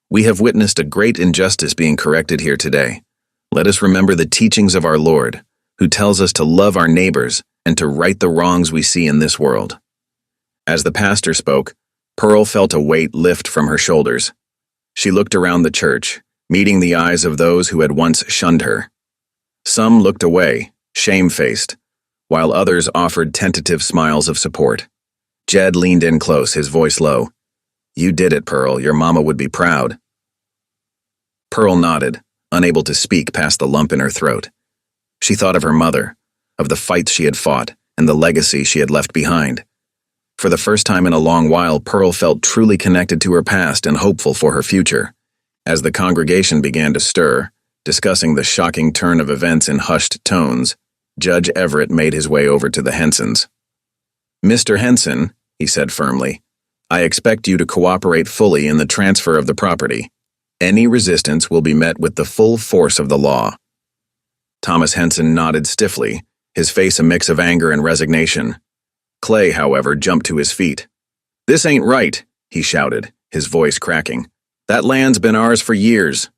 Speaker 1: "we have witnessed a great injustice being corrected here today. Let us remember the teachings of our Lord, who tells us to love our neighbors and to right the wrongs we see in this world. As the pastor spoke, Pearl felt a weight lift from her shoulders. She looked around the church, meeting the eyes of those who had once shunned her. Some looked away, shame-faced, while others offered tentative smiles of support. Jed leaned in close, his voice low. "You did it, Pearl. Your mama would be proud." Pearl nodded, unable to speak past the lump in her throat. She thought of her mother, of the fights she had fought, and the legacy she had left behind. For the first time in a long while, Pearl felt truly connected to her past and hopeful for her future. As the congregation began to stir, discussing the shocking turn of events in hushed tones, Judge Everett made his way over to the Hensons. "Mr. Henson," he said firmly, "I expect you to cooperate fully in the transfer of the property. Any resistance will be met with the full force of the law." Thomas Henson nodded stiffly, his face a mix of anger and resignation. Clay, however, jumped to his feet. "This ain't right," he shouted, his voice cracking. "That land's been ours for years."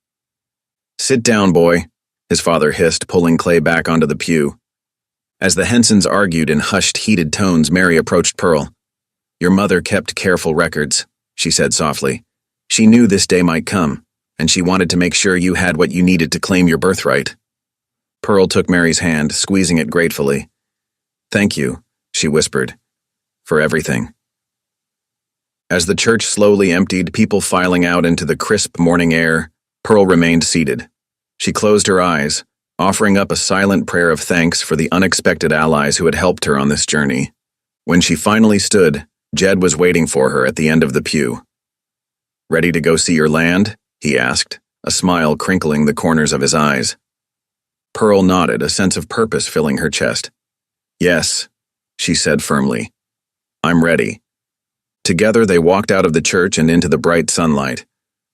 Speaker 1: "Sit down, boy," his father hissed, pulling Clay back onto the pew. As the Hensons argued in hushed, heated tones, Mary approached Pearl. "Your mother kept careful records," she said softly. "She knew this day might come, and she wanted to make sure you had what you needed to claim your birthright." Pearl took Mary's hand, squeezing it gratefully. "Thank you," she whispered, "for everything." As the church slowly emptied, people filing out into the crisp morning air, Pearl remained seated. She closed her eyes, offering up a silent prayer of thanks for the unexpected allies who had helped her on this journey. When she finally stood, Jed was waiting for her at the end of the pew. "Ready to go see your land?" he asked, a smile crinkling the corners of his eyes. Pearl nodded, a sense of purpose filling her chest. "Yes," she said firmly. "I'm ready." Together they walked out of the church and into the bright sunlight,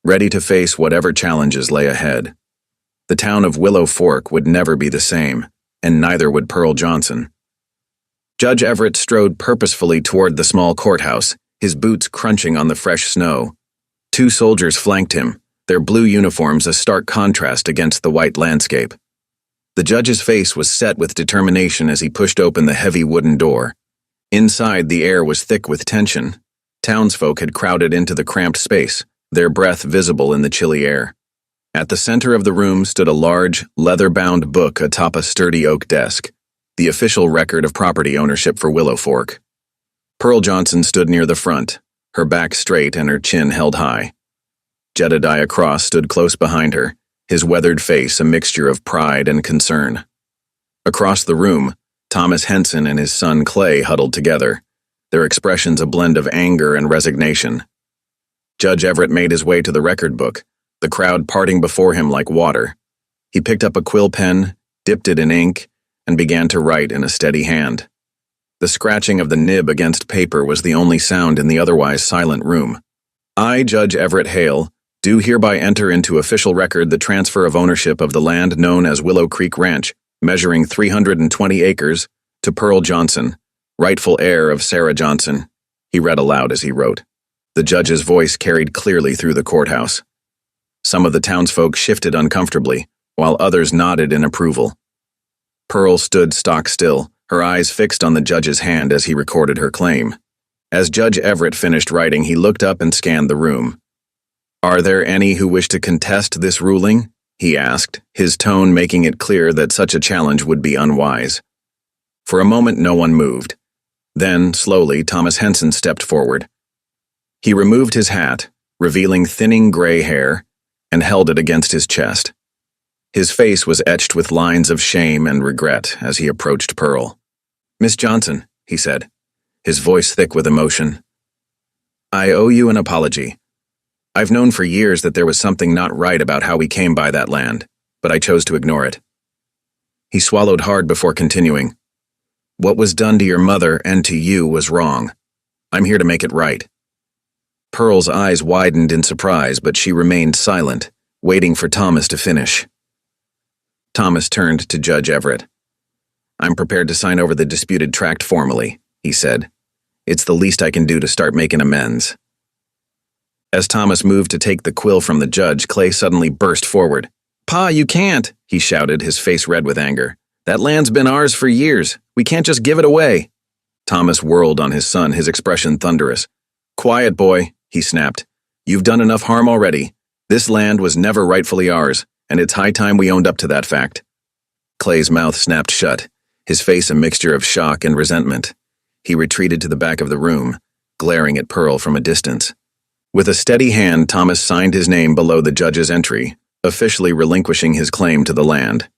Speaker 1: ready to face whatever challenges lay ahead. The town of Willow Fork would never be the same, and neither would Pearl Johnson. Judge Everett strode purposefully toward the small courthouse, his boots crunching on the fresh snow. 2 soldiers flanked him, their blue uniforms a stark contrast against the white landscape. The judge's face was set with determination as he pushed open the heavy wooden door. Inside, the air was thick with tension. Townsfolk had crowded into the cramped space, their breath visible in the chilly air. At the center of the room stood a large, leather-bound book atop a sturdy oak desk, the official record of property ownership for Willow Fork. Pearl Johnson stood near the front, her back straight and her chin held high. Jedediah Cross stood close behind her, his weathered face a mixture of pride and concern. Across the room, Thomas Henson and his son Clay huddled together, their expressions a blend of anger and resignation. Judge Everett made his way to the record book, the crowd parting before him like water. He picked up a quill pen, dipped it in ink, and began to write in a steady hand. The scratching of the nib against paper was the only sound in the otherwise silent room. "I, Judge Everett Hale, do hereby enter into official record the transfer of ownership of the land known as Willow Creek Ranch, measuring 320 acres, to Pearl Johnson, rightful heir of Sarah Johnson," he read aloud as he wrote. The judge's voice carried clearly through the courthouse. Some of the townsfolk shifted uncomfortably, while others nodded in approval. Pearl stood stock still, her eyes fixed on the judge's hand as he recorded her claim. As Judge Everett finished writing, he looked up and scanned the room. "Are there any who wish to contest this ruling?" he asked, his tone making it clear that such a challenge would be unwise. For a moment no one moved. Then, slowly, Thomas Henson stepped forward. He removed his hat, revealing thinning gray hair, and held it against his chest. His face was etched with lines of shame and regret as he approached Pearl. "Miss Johnson," he said, his voice thick with emotion, "I owe you an apology. I've known for years that there was something not right about how we came by that land, but I chose to ignore it." He swallowed hard before continuing. "What was done to your mother and to you was wrong. I'm here to make it right." Pearl's eyes widened in surprise, but she remained silent, waiting for Thomas to finish. Thomas turned to Judge Everett. "I'm prepared to sign over the disputed tract formally," he said. "It's the least I can do to start making amends." As Thomas moved to take the quill from the judge, Clay suddenly burst forward. "Pa, you can't!" he shouted, his face red with anger. That land's been ours for years. We can't just give it away. Thomas whirled on his son, his expression thunderous. Quiet, boy, he snapped. You've done enough harm already. This land was never rightfully ours, and it's high time we owned up to that fact. Clay's mouth snapped shut, his face a mixture of shock and resentment. He retreated to the back of the room, glaring at Pearl from a distance. With a steady hand, Thomas signed his name below the judge's entry, officially relinquishing his claim to the land.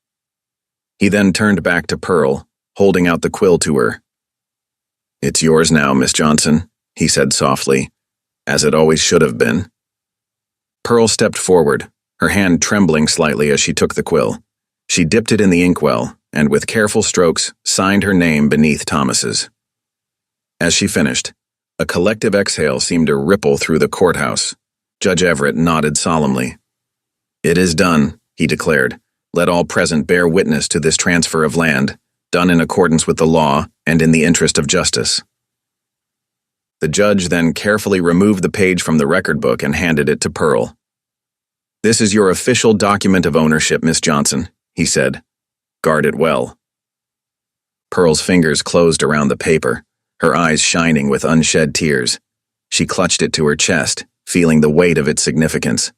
Speaker 1: He then turned back to Pearl, holding out the quill to her. It's yours now, Miss Johnson, he said softly, as it always should have been. Pearl stepped forward, her hand trembling slightly as she took the quill. She dipped it in the inkwell, and with careful strokes, signed her name beneath Thomas's. As she finished, a collective exhale seemed to ripple through the courthouse. Judge Everett nodded solemnly. It is done, he declared. Let all present bear witness to this transfer of land, done in accordance with the law and in the interest of justice. The judge then carefully removed the page from the record book and handed it to Pearl. This is your official document of ownership, Miss Johnson, he said. Guard it well. Pearl's fingers closed around the paper, her eyes shining with unshed tears. She clutched it to her chest, feeling the weight of its significance.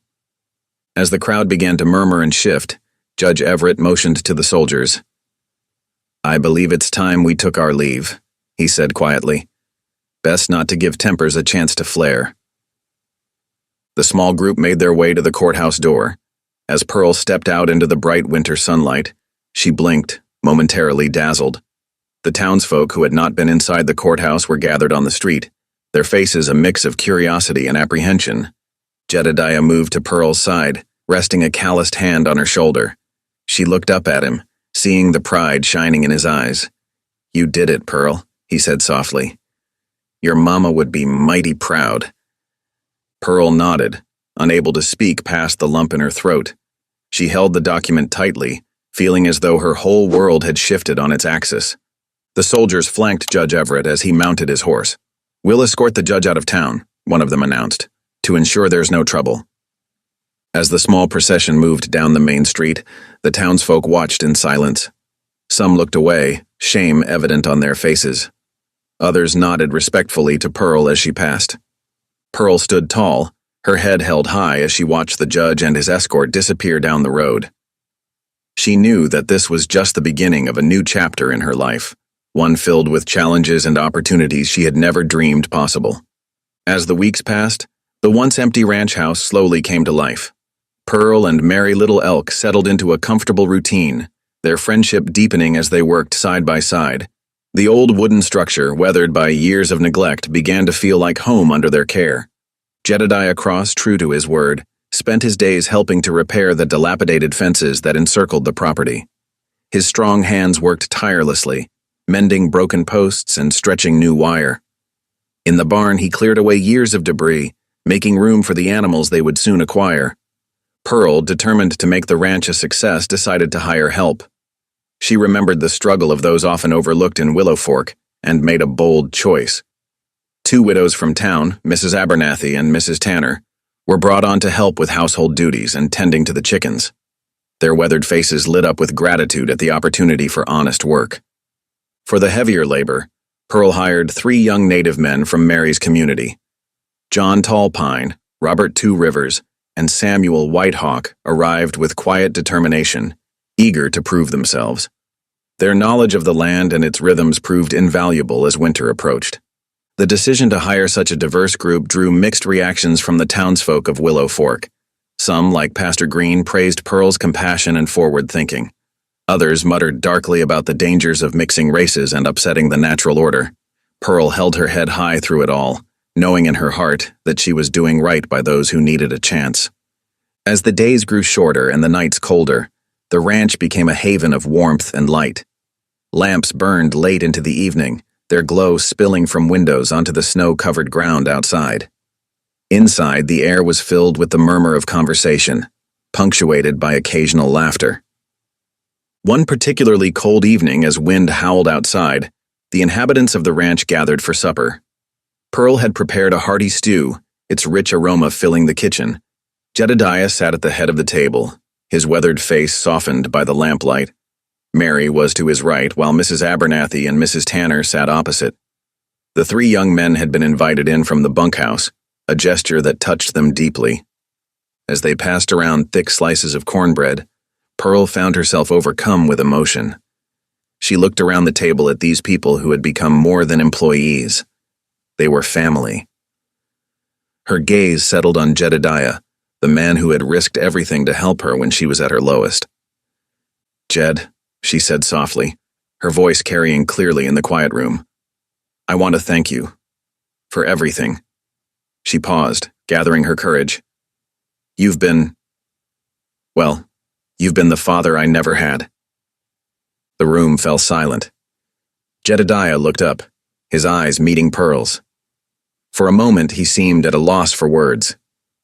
Speaker 1: As the crowd began to murmur and shift, Judge Everett motioned to the soldiers. I believe it's time we took our leave, he said quietly. Best not to give tempers a chance to flare. The small group made their way to the courthouse door. As Pearl stepped out into the bright winter sunlight, she blinked, momentarily dazzled. The townsfolk who had not been inside the courthouse were gathered on the street, their faces a mix of curiosity and apprehension. Jedediah moved to Pearl's side, resting a calloused hand on her shoulder. She looked up at him, seeing the pride shining in his eyes. You did it, Pearl, he said softly. Your mama would be mighty proud. Pearl nodded, unable to speak past the lump in her throat. She held the document tightly, feeling as though her whole world had shifted on its axis. The soldiers flanked Judge Everett as he mounted his horse. We'll escort the judge out of town, one of them announced, to ensure there's no trouble. As the small procession moved down the main street, the townsfolk watched in silence. Some looked away, shame evident on their faces. Others nodded respectfully to Pearl as she passed. Pearl stood tall, her head held high as she watched the judge and his escort disappear down the road. She knew that this was just the beginning of a new chapter in her life, one filled with challenges and opportunities she had never dreamed possible. As the weeks passed, the once empty ranch house slowly came to life. Pearl and Merry Little Elk settled into a comfortable routine, their friendship deepening as they worked side by side. The old wooden structure, weathered by years of neglect, began to feel like home under their care. Jedediah Cross, true to his word, spent his days helping to repair the dilapidated fences that encircled the property. His strong hands worked tirelessly, mending broken posts and stretching new wire. In the barn, he cleared away years of debris, making room for the animals they would soon acquire. Pearl, determined to make the ranch a success, decided to hire help. She remembered the struggle of those often overlooked in Willow Fork and made a bold choice. 2 widows from town, Mrs. Abernathy and Mrs. Tanner, were brought on to help with household duties and tending to the chickens. Their weathered faces lit up with gratitude at the opportunity for honest work. For the heavier labor, Pearl hired 3 young native men from Mary's community. John Tallpine, Robert Two Rivers, and Samuel Whitehawk arrived with quiet determination, eager to prove themselves. Their knowledge of the land and its rhythms proved invaluable as winter approached. The decision to hire such a diverse group drew mixed reactions from the townsfolk of Willow Fork. Some, like Pastor Green, praised Pearl's compassion and forward thinking. Others muttered darkly about the dangers of mixing races and upsetting the natural order. Pearl held her head high through it all, knowing in her heart that she was doing right by those who needed a chance. As the days grew shorter and the nights colder, the ranch became a haven of warmth and light. Lamps burned late into the evening, their glow spilling from windows onto the snow-covered ground outside. Inside, the air was filled with the murmur of conversation, punctuated by occasional laughter. One particularly cold evening, as wind howled outside, the inhabitants of the ranch gathered for supper. Pearl had prepared a hearty stew, its rich aroma filling the kitchen. Jedediah sat at the head of the table, his weathered face softened by the lamplight. Mary was to his right, while Mrs. Abernathy and Mrs. Tanner sat opposite. The three young men had been invited in from the bunkhouse, a gesture that touched them deeply. As they passed around thick slices of cornbread, Pearl found herself overcome with emotion. She looked around the table at these people who had become more than employees. They were family. Her gaze settled on Jedediah, the man who had risked everything to help her when she was at her lowest. "Jed," she said softly, her voice carrying clearly in the quiet room, "I want to thank you. For everything." She paused, gathering her courage. You've been the father I never had." The room fell silent. Jedediah looked up, his eyes meeting Pearl's. For a moment he seemed at a loss for words.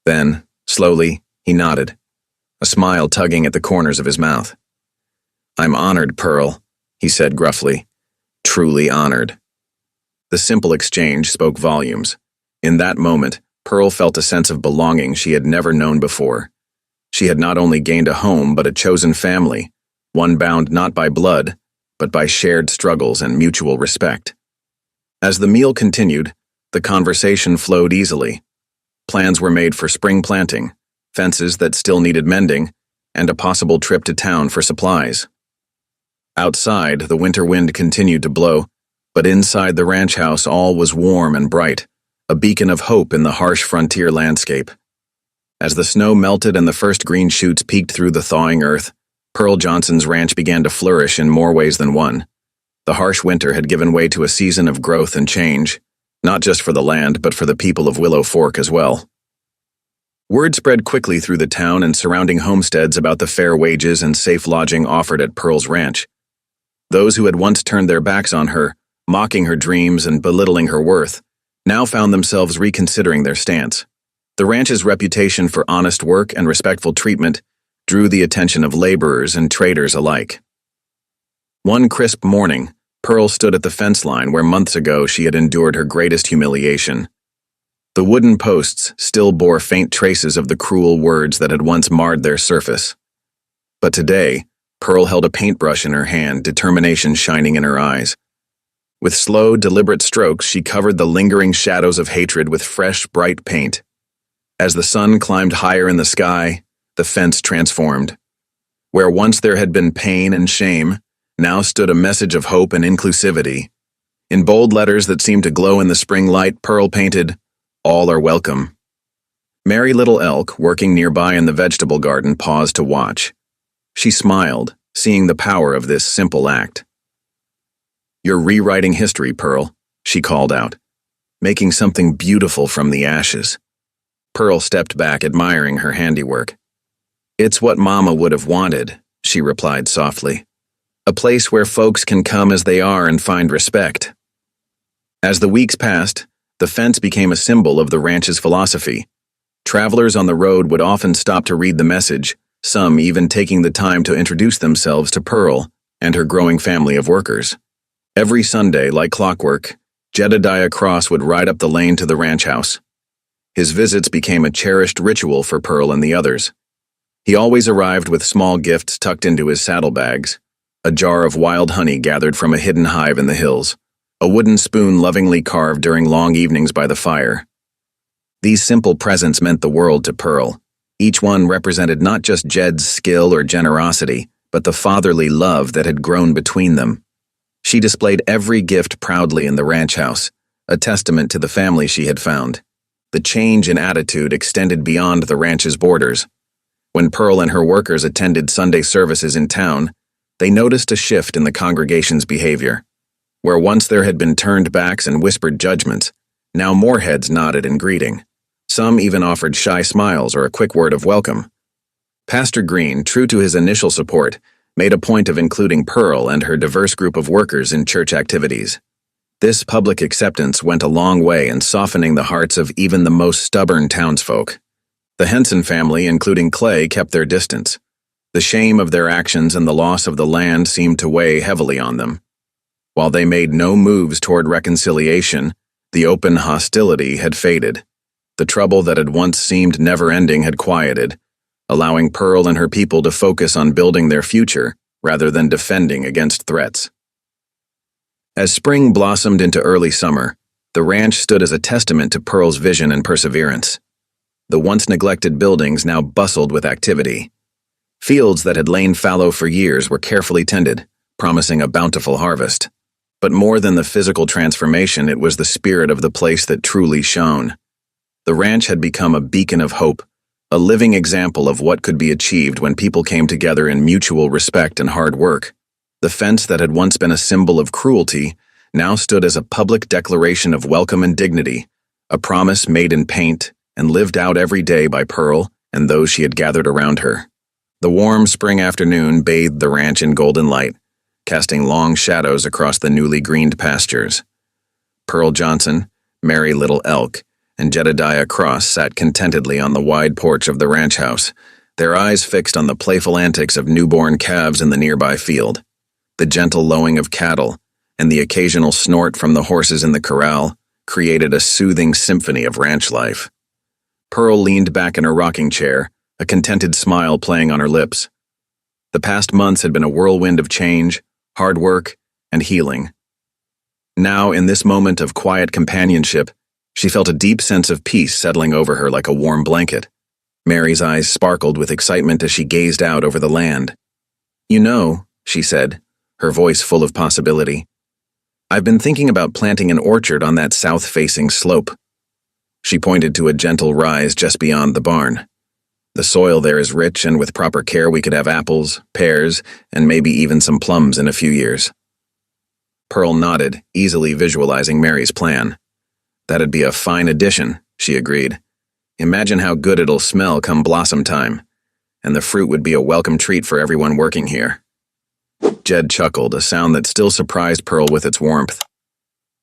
Speaker 1: Then, slowly, he nodded, a smile tugging at the corners of his mouth. "I'm honored, Pearl," he said gruffly. "Truly honored." The simple exchange spoke volumes. In that moment, Pearl felt a sense of belonging she had never known before. She had not only gained a home but a chosen family, one bound not by blood, but by shared struggles and mutual respect. As the meal continued, the conversation flowed easily. Plans were made for spring planting, fences that still needed mending, and a possible trip to town for supplies. Outside, the winter wind continued to blow, but inside the ranch house all was warm and bright, a beacon of hope in the harsh frontier landscape. As the snow melted and the first green shoots peeked through the thawing earth, Pearl Johnson's ranch began to flourish in more ways than one. The harsh winter had given way to a season of growth and change, not just for the land but for the people of Willow Fork as well. Word spread quickly through the town and surrounding homesteads about the fair wages and safe lodging offered at Pearl's ranch. Those who had once turned their backs on her, mocking her dreams and belittling her worth, now found themselves reconsidering their stance. The ranch's reputation for honest work and respectful treatment drew the attention of laborers and traders alike. One crisp morning, Pearl stood at the fence line where months ago she had endured her greatest humiliation. The wooden posts still bore faint traces of the cruel words that had once marred their surface. But today, Pearl held a paintbrush in her hand, determination shining in her eyes. With slow, deliberate strokes, she covered the lingering shadows of hatred with fresh, bright paint. As the sun climbed higher in the sky, the fence transformed. Where once there had been pain and shame, now stood a message of hope and inclusivity. In bold letters that seemed to glow in the spring light, Pearl painted, "All are welcome." Mary Little Elk, working nearby in the vegetable garden, paused to watch. She smiled, seeing the power of this simple act. "You're rewriting history, Pearl," she called out, "making something beautiful from the ashes." Pearl stepped back, admiring her handiwork. "It's what Mama would have wanted," she replied softly. "A place where folks can come as they are and find respect." As the weeks passed, the fence became a symbol of the ranch's philosophy. Travelers on the road would often stop to read the message, some even taking the time to introduce themselves to Pearl and her growing family of workers. Every Sunday, like clockwork, Jedediah Cross would ride up the lane to the ranch house. His visits became a cherished ritual for Pearl and the others. He always arrived with small gifts tucked into his saddlebags, a jar of wild honey gathered from a hidden hive in the hills, a wooden spoon lovingly carved during long evenings by the fire. These simple presents meant the world to Pearl. Each one represented not just Jed's skill or generosity, but the fatherly love that had grown between them. She displayed every gift proudly in the ranch house, a testament to the family she had found. The change in attitude extended beyond the ranch's borders. When Pearl and her workers attended Sunday services in town, they noticed a shift in the congregation's behavior. Where once there had been turned backs and whispered judgments, now more heads nodded in greeting. Some even offered shy smiles or a quick word of welcome. Pastor Green, true to his initial support, made a point of including Pearl and her diverse group of workers in church activities. This public acceptance went a long way in softening the hearts of even the most stubborn townsfolk. The Henson family, including Clay, kept their distance. The shame of their actions and the loss of the land seemed to weigh heavily on them. While they made no moves toward reconciliation, the open hostility had faded. The trouble that had once seemed never-ending had quieted, allowing Pearl and her people to focus on building their future rather than defending against threats. As spring blossomed into early summer, the ranch stood as a testament to Pearl's vision and perseverance. The once neglected buildings now bustled with activity. Fields that had lain fallow for years were carefully tended, promising a bountiful harvest. But more than the physical transformation, it was the spirit of the place that truly shone. The ranch had become a beacon of hope, a living example of what could be achieved when people came together in mutual respect and hard work. The fence that had once been a symbol of cruelty now stood as a public declaration of welcome and dignity, a promise made in paint and lived out every day by Pearl and those she had gathered around her. The warm spring afternoon bathed the ranch in golden light, casting long shadows across the newly greened pastures. Pearl Johnson, Mary Little Elk, and Jedediah Cross sat contentedly on the wide porch of the ranch house, their eyes fixed on the playful antics of newborn calves in the nearby field. The gentle lowing of cattle and the occasional snort from the horses in the corral created a soothing symphony of ranch life. Pearl leaned back in her rocking chair, a contented smile playing on her lips. The past months had been a whirlwind of change, hard work, and healing. Now, in this moment of quiet companionship, she felt a deep sense of peace settling over her like a warm blanket. Mary's eyes sparkled with excitement as she gazed out over the land. "You know," she said, her voice full of possibility, "I've been thinking about planting an orchard on that south-facing slope." She pointed to a gentle rise just beyond the barn. "The soil there is rich, and with proper care we could have apples, pears, and maybe even some plums in a few years." Pearl nodded, easily visualizing Mary's plan. "That'd be a fine addition," she agreed. "Imagine how good it'll smell come blossom time, and the fruit would be a welcome treat for everyone working here." Jed chuckled, a sound that still surprised Pearl with its warmth.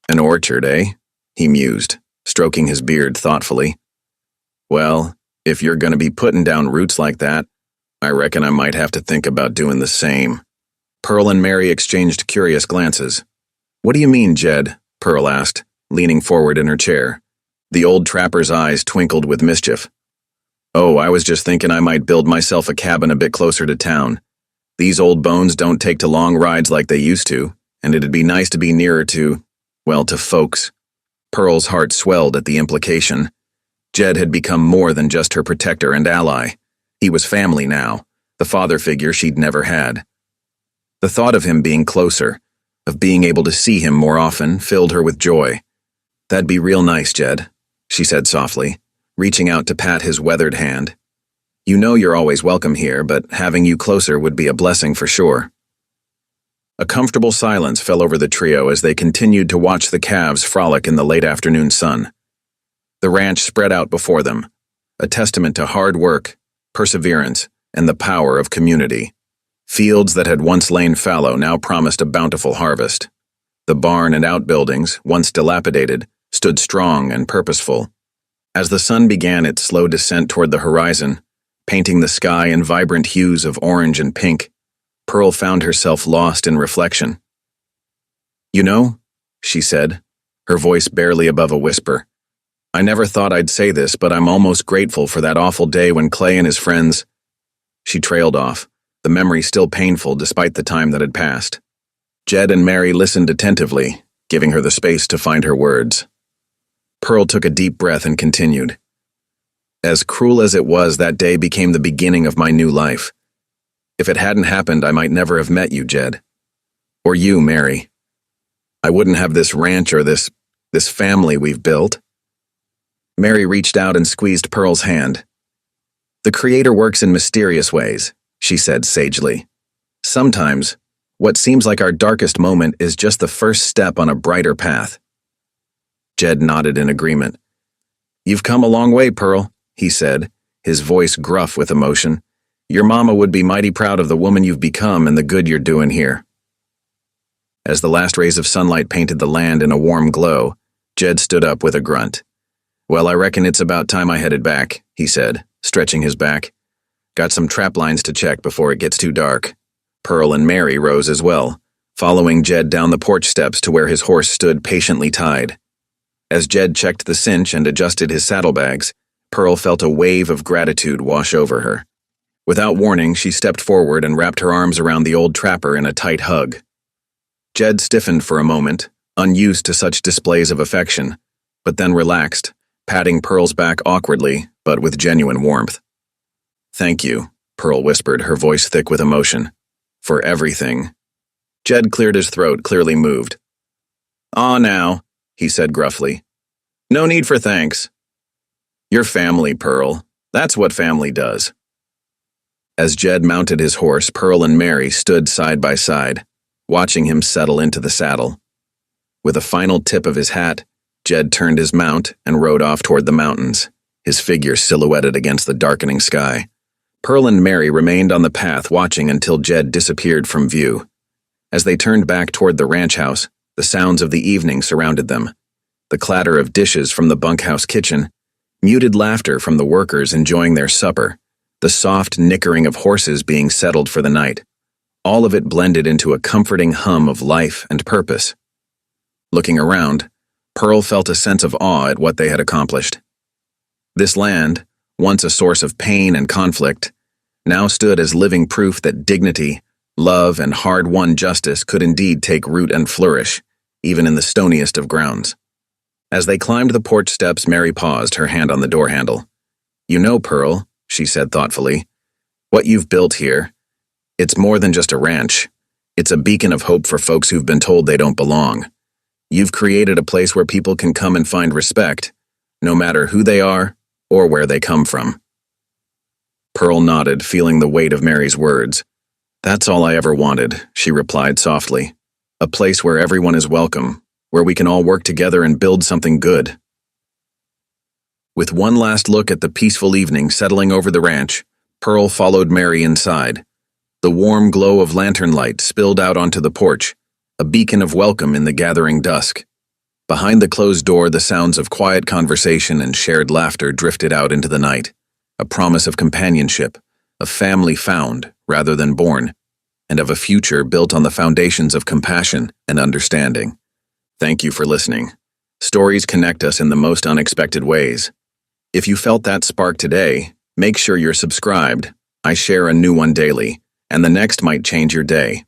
Speaker 1: "An orchard, eh?" he mused, stroking his beard thoughtfully. "Well, if you're going to be putting down roots like that, I reckon I might have to think about doing the same." Pearl and Mary exchanged curious glances. "What do you mean, Jed?" Pearl asked, leaning forward in her chair. The old trapper's eyes twinkled with mischief. "Oh, I was just thinking I might build myself a cabin a bit closer to town. These old bones don't take to long rides like they used to, and it'd be nice to be nearer to, well, to folks." Pearl's heart swelled at the implication. Jed had become more than just her protector and ally. He was family now, the father figure she'd never had. The thought of him being closer, of being able to see him more often, filled her with joy. "That'd be real nice, Jed," she said softly, reaching out to pat his weathered hand. "You know you're always welcome here, but having you closer would be a blessing for sure." A comfortable silence fell over the trio as they continued to watch the calves frolic in the late afternoon sun. The ranch spread out before them, a testament to hard work, perseverance, and the power of community. Fields that had once lain fallow now promised a bountiful harvest. The barn and outbuildings, once dilapidated, stood strong and purposeful. As the sun began its slow descent toward the horizon, painting the sky in vibrant hues of orange and pink, Pearl found herself lost in reflection. "You know," she said, her voice barely above a whisper, "I never thought I'd say this, but I'm almost grateful for that awful day when Clay and his friends—" She trailed off, the memory still painful despite the time that had passed. Jed and Mary listened attentively, giving her the space to find her words. Pearl took a deep breath and continued. "As cruel as it was, that day became the beginning of my new life. If it hadn't happened, I might never have met you, Jed. Or you, Mary. I wouldn't have this ranch or this family we've built." Mary reached out and squeezed Pearl's hand. "The Creator works in mysterious ways," she said sagely. "Sometimes, what seems like our darkest moment is just the first step on a brighter path." Jed nodded in agreement. "You've come a long way, Pearl," he said, his voice gruff with emotion. "Your mama would be mighty proud of the woman you've become and the good you're doing here." As the last rays of sunlight painted the land in a warm glow, Jed stood up with a grunt. "Well, I reckon it's about time I headed back," he said, stretching his back. "Got some trap lines to check before it gets too dark." Pearl and Mary rose as well, following Jed down the porch steps to where his horse stood patiently tied. As Jed checked the cinch and adjusted his saddlebags, Pearl felt a wave of gratitude wash over her. Without warning, she stepped forward and wrapped her arms around the old trapper in a tight hug. Jed stiffened for a moment, unused to such displays of affection, but then relaxed, patting Pearl's back awkwardly, but with genuine warmth. "Thank you," Pearl whispered, her voice thick with emotion. "For everything." Jed cleared his throat, clearly moved. "Aw, now," he said gruffly. "No need for thanks. You're family, Pearl. That's what family does." As Jed mounted his horse, Pearl and Mary stood side by side, watching him settle into the saddle. With a final tip of his hat, Jed turned his mount and rode off toward the mountains, his figure silhouetted against the darkening sky. Pearl and Mary remained on the path, watching until Jed disappeared from view. As they turned back toward the ranch house, the sounds of the evening surrounded them. The clatter of dishes from the bunkhouse kitchen, muted laughter from the workers enjoying their supper, the soft nickering of horses being settled for the night. All of it blended into a comforting hum of life and purpose. Looking around, Pearl felt a sense of awe at what they had accomplished. This land, once a source of pain and conflict, now stood as living proof that dignity, love, and hard-won justice could indeed take root and flourish, even in the stoniest of grounds. As they climbed the porch steps, Mary paused, her hand on the door handle. "You know, Pearl," she said thoughtfully, "what you've built here, it's more than just a ranch. It's a beacon of hope for folks who've been told they don't belong. You've created a place where people can come and find respect, no matter who they are or where they come from." Pearl nodded, feeling the weight of Mary's words. "That's all I ever wanted," she replied softly. "A place where everyone is welcome, where we can all work together and build something good." With one last look at the peaceful evening settling over the ranch, Pearl followed Mary inside. The warm glow of lantern light spilled out onto the porch, a beacon of welcome in the gathering dusk. Behind the closed door, the sounds of quiet conversation and shared laughter drifted out into the night, a promise of companionship, of family found rather than born, and of a future built on the foundations of compassion and understanding. Thank you for listening. Stories connect us in the most unexpected ways. If you felt that spark today, make sure you're subscribed. I share a new one daily, and the next might change your day.